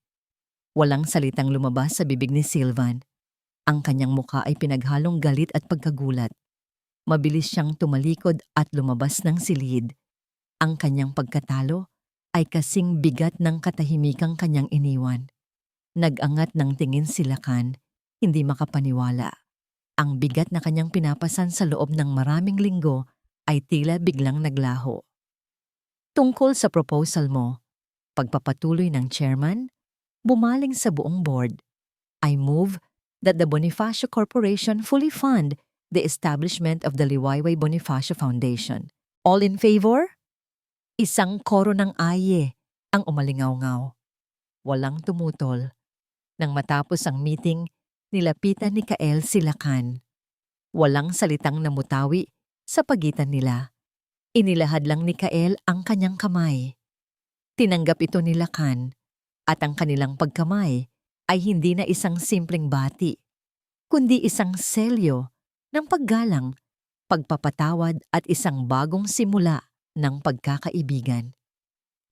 Walang salitang lumabas sa bibig ni Sylvan. Ang kanyang mukha ay pinaghalong galit at pagkagulat. Mabilis siyang tumalikod at lumabas ng silid. Ang kanyang pagkatalo ay kasing bigat ng katahimikang kanyang iniwan. Nag-angat ng tingin si Lakan, hindi makapaniwala. Ang bigat na kanyang pinapasan sa loob ng maraming linggo ay tila biglang naglaho. Tungkol sa proposal mo, pagpapatuloy ng chairman, bumaling sa buong board, I move that the Bonifacio Corporation fully fund the establishment of the Liwayway Bonifacio Foundation. All in favor? Isang koro ng aye ang umalingaw-ngaw. Walang tumutol. Nang matapos ang meeting, nilapitan ni Kael si Lakan. Walang salitang namutawi sa pagitan nila. Inilahad lang ni Kael ang kanyang kamay. Tinanggap ito ni Lakan at ang kanilang pagkamay ay hindi na isang simpleng bati, kundi isang selyo ng paggalang, pagpapatawad at isang bagong simula ng pagkakaibigan.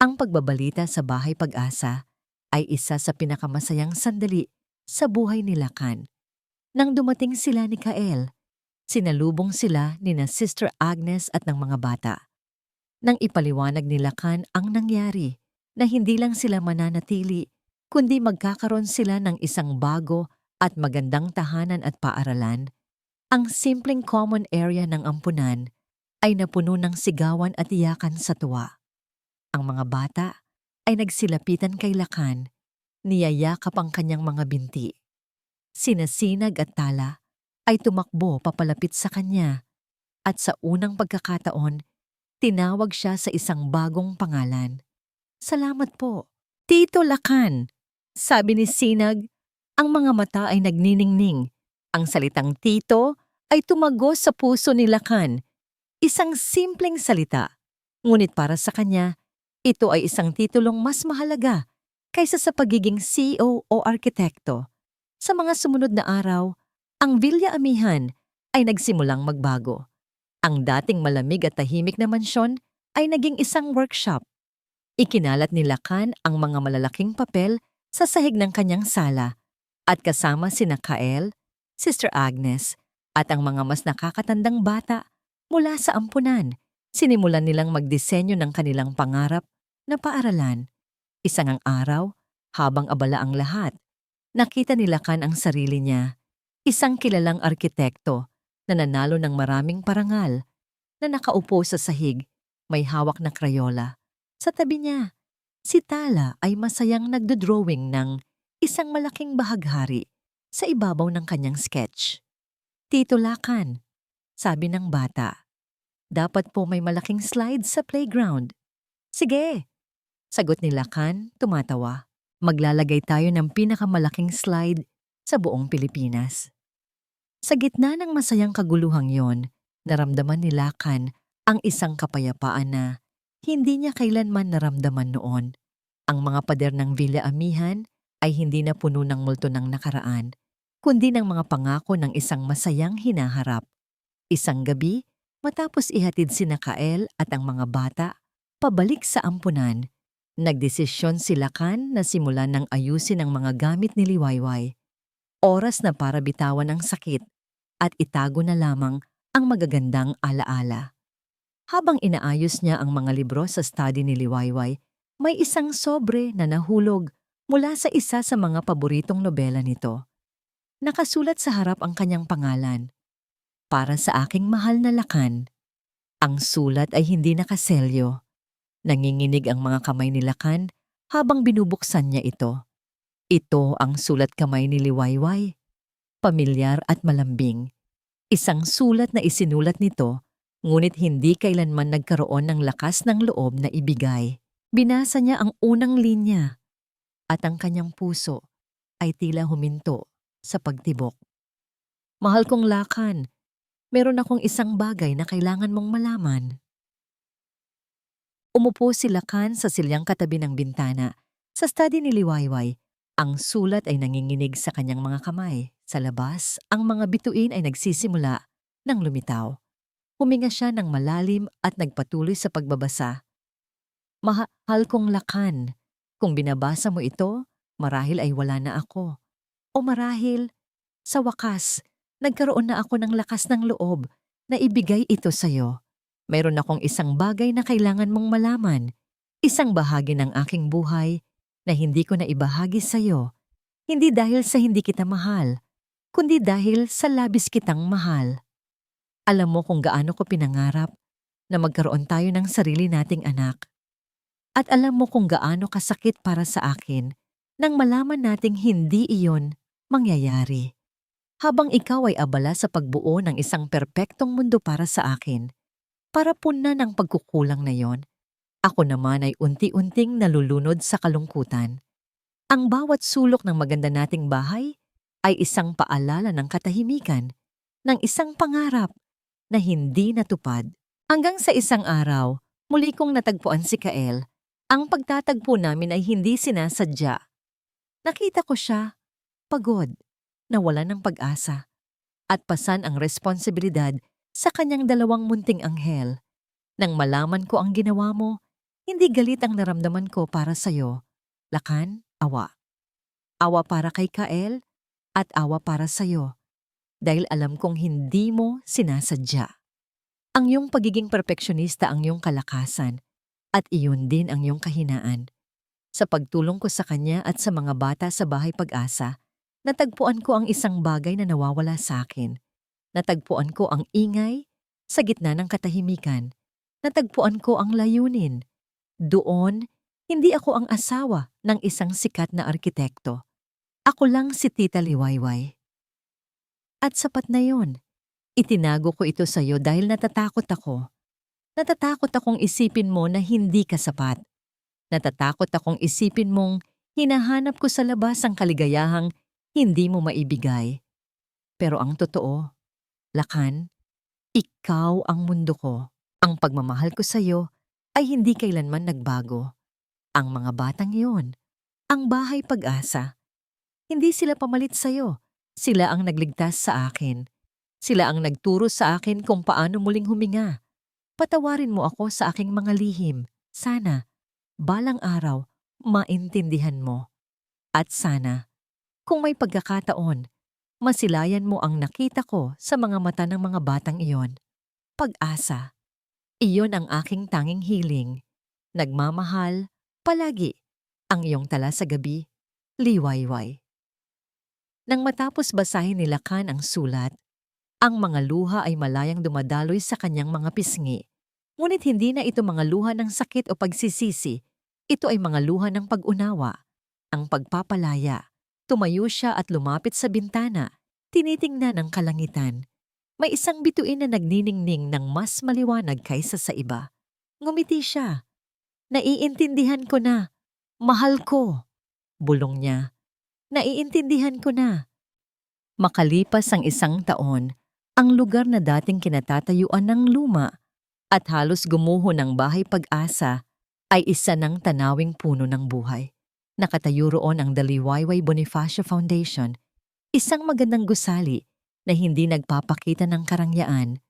Ang pagbabalita sa Bahay Pag-asa ay isa sa pinakamasayang sandali sa buhay ni Lakan. Nang dumating sila ni Kael, sinalubong sila ni na Sister Agnes at ng mga bata. Nang ipaliwanag ni Lakan ang nangyari, na hindi lang sila mananatili, kundi magkakaroon sila ng isang bago at magandang tahanan at paaralan, ang simpleng common area ng ampunan ay napuno ng sigawan at iyakan sa tuwa. Ang mga bata ay nagsilapitan kay Lakan, niyayakap ang kanyang mga binti. Sina Sinag at Tala ay tumakbo papalapit sa kanya at sa unang pagkakataon, tinawag siya sa isang bagong pangalan. Salamat po, Tito Lakan, sabi ni Sinag. Ang mga mata ay nagniningning. Ang salitang tito ay tumagos sa puso ni Lakan. Isang simpleng salita, ngunit para sa kanya, ito ay isang titulong mas mahalaga kaysa sa pagiging CEO o arkitekto. Sa mga sumunod na araw, ang Villa Amihan ay nagsimulang magbago. Ang dating malamig at tahimik na mansyon ay naging isang workshop. Ikinalat ni Lakan ang mga malalaking papel sa sahig ng kanyang sala at kasama sina Kael, Sister Agnes at ang mga mas nakakatandang bata mula sa ampunan, sinimulan nilang magdisenyo ng kanilang pangarap na paaralan. Isang araw, habang abala ang lahat, nakita ni Lakan ang sarili niya, isang kilalang arkitekto na nanalo ng maraming parangal, na nakaupo sa sahig, may hawak na krayola. Sa tabi niya, si Tala ay masayang nagdodrawing ng isang malaking bahaghari sa ibabaw ng kanyang sketch. Tito Lakan, sabi ng bata, dapat po may malaking slide sa playground. Sige, sagot ni Lakan, tumatawa. Maglalagay tayo ng pinakamalaking slide sa buong Pilipinas. Sa gitna ng masayang kaguluhang yon, naramdaman ni Lakan ang isang kapayapaan na hindi niya kailanman naramdaman noon. Ang mga pader ng Villa Amihan ay hindi na puno ng multo ng nakaraan, kundi ng mga pangako ng isang masayang hinaharap. Isang gabi, matapos ihatid sina Kael at ang mga bata pabalik sa ampunan, nagdesisyon si Lakan na simulan ng ayusin ang mga gamit ni Liwayway. Oras na para bitawan ang sakit at itago na lamang ang magagandang alaala. Habang inaayos niya ang mga libro sa study ni Liwayway, may isang sobre na nahulog mula sa isa sa mga paboritong nobela nito. Nakasulat sa harap ang kanyang pangalan, Para sa aking mahal na Lakan, ang sulat ay hindi nakaselyo. Nanginginig ang mga kamay ni Lakan habang binubuksan niya ito. Ito ang sulat kamay ni Liwayway. Pamilyar at malambing. Isang sulat na isinulat nito, ngunit hindi kailanman nagkaroon ng lakas ng loob na ibigay. Binasa niya ang unang linya at ang kanyang puso ay tila huminto sa pagtibok. Mahal kong Lakan, meron akong isang bagay na kailangan mong malaman. Umupo si Lakan sa silyang katabi ng bintana. Sa study ni Liwayway, ang sulat ay nanginginig sa kanyang mga kamay. Sa labas, ang mga bituin ay nagsisimula ng lumitaw. Huminga siya ng malalim at nagpatuloy sa pagbabasa. Mahal kong Lakan, kung binabasa mo ito, marahil ay wala na ako. O marahil, sa wakas, nagkaroon na ako ng lakas ng loob na ibigay ito sa'yo. Mayroon akong isang bagay na kailangan mong malaman. Isang bahagi ng aking buhay na hindi ko na ibahagi sa'yo. Hindi dahil sa hindi kita mahal, kundi dahil sa labis kitang mahal. Alam mo kung gaano ko pinangarap na magkaroon tayo ng sarili nating anak. At alam mo kung gaano kasakit para sa akin nang malaman nating hindi iyon mangyayari. Habang ikaw ay abala sa pagbuo ng isang perpektong mundo para sa akin, para punan ang pagkukulang na yon, ako naman ay unti-unting nalulunod sa kalungkutan. Ang bawat sulok ng maganda nating bahay ay isang paalala ng katahimikan, ng isang pangarap na hindi natupad. Hanggang sa isang araw, muli kong natagpuan si Kael. Ang pagtatagpo namin ay hindi sinasadya. Nakita ko siya, pagod, nawalan ng pag-asa, at pasan ang responsibilidad sa kanyang dalawang munting anghel. Nang malaman ko ang ginawa mo, hindi galit ang naramdaman ko para sa'yo. Lakan, awa. Awa para kay Kael at awa para sa'yo. Dahil alam kong hindi mo sinasadya. Ang iyong pagiging perpeksyonista ang iyong kalakasan at iyon din ang iyong kahinaan. Sa pagtulong ko sa kanya at sa mga bata sa Bahay Pag-asa, natagpuan ko ang isang bagay na nawawala sa akin. Natagpuan ko ang ingay sa gitna ng katahimikan. Natagpuan ko ang layunin. Doon, hindi ako ang asawa ng isang sikat na arkitekto. Ako lang si Tita Liwayway. At sapat na yon. Itinago ko ito sa iyo dahil natatakot ako. Natatakot akong isipin mo na hindi ka sapat. Natatakot akong isipin mong hinahanap ko sa labas ang kaligayahang hindi mo maibigay. Pero ang totoo, Lakan, ikaw ang mundo ko. Ang pagmamahal ko sa iyo ay hindi kailanman nagbago. Ang mga batang iyon, ang Bahay Pag-asa, hindi sila pamalit sa iyo. Sila ang nagligtas sa akin. Sila ang nagturo sa akin kung paano muling huminga. Patawarin mo ako sa aking mga lihim. Sana, balang araw, maintindihan mo. At sana, kung may pagkakataon, masilayan mo ang nakita ko sa mga mata ng mga batang iyon. Pag-asa. Iyon ang aking tanging hiling. Nagmamahal, palagi, ang iyong tala sa gabi, Liwayway. Nang matapos basahin ni Lakan ang sulat, ang mga luha ay malayang dumadaloy sa kanyang mga pisngi. Ngunit hindi na ito mga luha ng sakit o pagsisisi. Ito ay mga luha ng pag-unawa, ang pagpapalaya. Tumayo siya at lumapit sa bintana, tinitingnan ang kalangitan. May isang bituin na nagniningning ng mas maliwanag kaysa sa iba. Ngumiti siya. Naiintindihan ko na. Mahal ko. Bulong niya. Naiintindihan ko na. Makalipas ang isang taon, ang lugar na dating kinatatayuan ng luma at halos gumuho ng Bahay Pag-asa ay isa ng tanawing puno ng buhay. Nakatayo roon ang The Liwayway Bonifacio Foundation, isang magandang gusali na hindi nagpapakita ng karangyaan,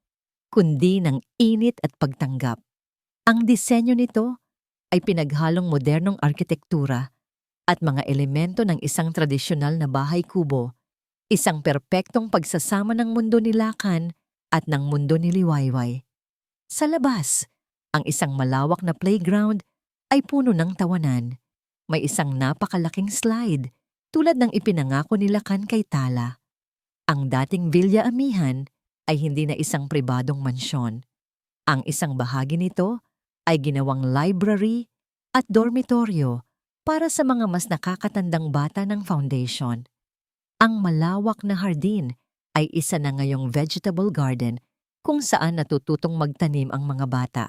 kundi ng init at pagtanggap. Ang disenyo nito ay pinaghalong modernong arkitektura at mga elemento ng isang tradisyonal na bahay kubo, isang perpektong pagsasama ng mundo ni Lakan at ng mundo ni Liwayway. Sa labas, ang isang malawak na playground ay puno ng tawanan. May isang napakalaking slide tulad ng ipinangako ni Lakan kay Tala. Ang dating Villa Amihan ay hindi na isang pribadong mansyon. Ang isang bahagi nito ay ginawang library at dormitoryo para sa mga mas nakakatandang bata ng foundation. Ang malawak na hardin ay isa na ngayong vegetable garden kung saan natututong magtanim ang mga bata.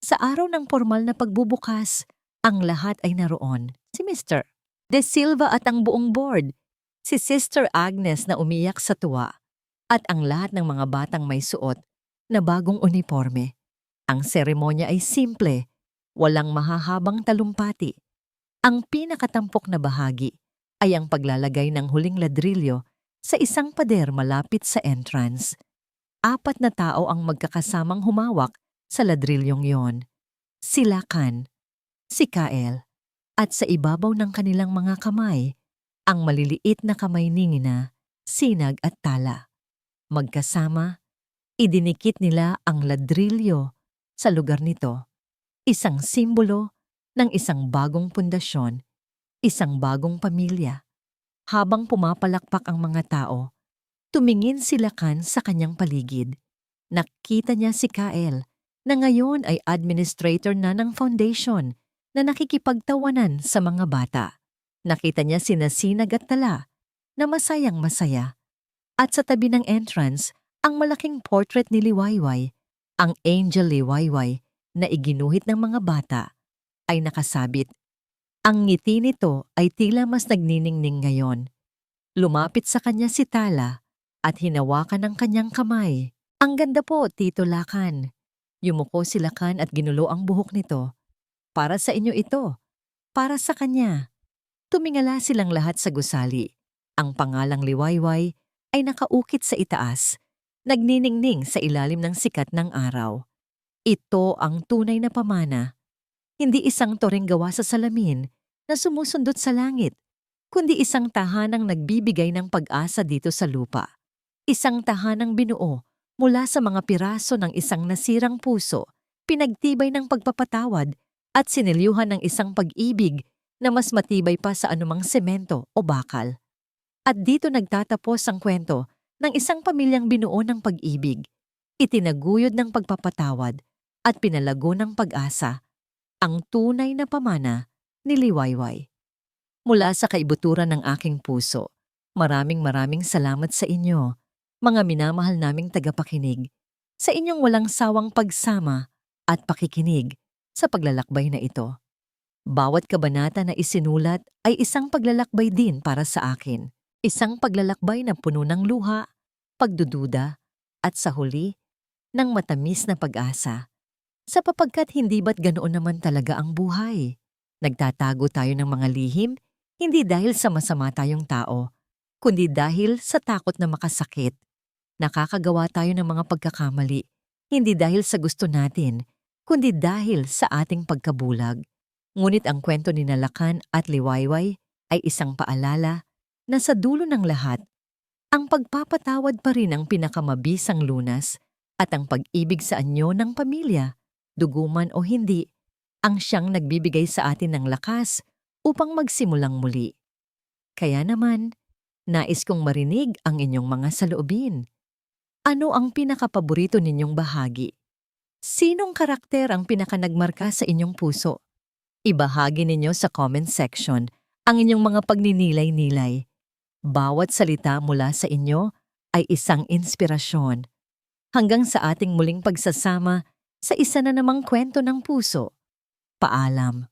Sa araw ng formal na pagbubukas, ang lahat ay naroon. Si Mr. De Silva at ang buong board, si Sister Agnes na umiyak sa tuwa, at ang lahat ng mga batang may suot na bagong uniforme. Ang seremonya ay simple, walang mahahabang talumpati. Ang pinakatampok na bahagi ay ang paglalagay ng huling ladrilyo sa isang pader malapit sa entrance. 4 na tao ang magkakasamang humawak sa ladrilyong yon. Si Lakan, si Kael, at sa ibabaw ng kanilang mga kamay, ang maliliit na kamay ni Nina, Sinag at Tala. Magkasama, idinikit nila ang ladrilyo sa lugar nito. Isang simbolo ng isang bagong pundasyon, isang bagong pamilya. Habang pumapalakpak ang mga tao, tumingin si Lakan sa kanyang paligid. Nakita niya si Kael na ngayon ay administrator na ng foundation na nakikipagtawanan sa mga bata. Nakita niya sina Sinag at Tala na masayang masaya. At sa tabi ng entrance, ang malaking portrait ni Liwayway, ang angel Liwayway na iginuhit ng mga bata, ay nakasabit. Ang ngiti nito ay tila mas nagniningning ngayon. Lumapit sa kanya si Tala at hinawakan ang kanyang kamay. Ang ganda po, Tito Lakan. Yumuko si Lakan at ginulo ang buhok nito. Para sa inyo ito. Para sa kanya. Tumingala silang lahat sa gusali. Ang pangalang Liwayway ay nakaukit sa itaas, nagniningning sa ilalim ng sikat ng araw. Ito ang tunay na pamana. Hindi isang toreng gawa sa salamin na sumusundot sa langit, kundi isang tahanang nagbibigay ng pag-asa dito sa lupa. Isang tahanang binuo mula sa mga piraso ng isang nasirang puso, pinagtibay ng pagpapatawad at sinilyuhan ng isang pag-ibig na mas matibay pa sa anumang semento o bakal. At dito nagtatapos ang kwento ng isang pamilyang binuo ng pag-ibig, itinaguyod ng pagpapatawad at pinalago ng pag-asa, ang tunay na pamana ni Liwayway. Mula sa kaibuturan ng aking puso, maraming salamat sa inyo, mga minamahal naming tagapakinig, sa inyong walang sawang pagsama at pakikinig sa paglalakbay na ito. Bawat kabanata na isinulat ay isang paglalakbay din para sa akin. Isang paglalakbay na puno ng luha, pagdududa, at sa huli, ng matamis na pag-asa. Sapagkat hindi ba't ganoon naman talaga ang buhay? Nagtatago tayo ng mga lihim, hindi dahil sa masama tayong tao, kundi dahil sa takot na makasakit. Nakakagawa tayo ng mga pagkakamali, hindi dahil sa gusto natin, kundi dahil sa ating pagkabulag. Ngunit ang kwento ni Lakan at Liwayway ay isang paalala na sa dulo ng lahat, ang pagpapatawad pa rin ang pinakamabisang lunas at ang pag-ibig sa anyo ng pamilya, duguman o hindi, ang siyang nagbibigay sa atin ng lakas upang magsimulang muli. Kaya naman, nais kong marinig ang inyong mga saloobin. Ano ang pinakapaborito ninyong bahagi? Sinong karakter ang pinakanagmarka sa inyong puso? Ibahagi ninyo sa comment section ang inyong mga pagninilay-nilay. Bawat salita mula sa inyo ay isang inspirasyon. Hanggang sa ating muling pagsasama sa isa na namang kwento ng puso. Paalam.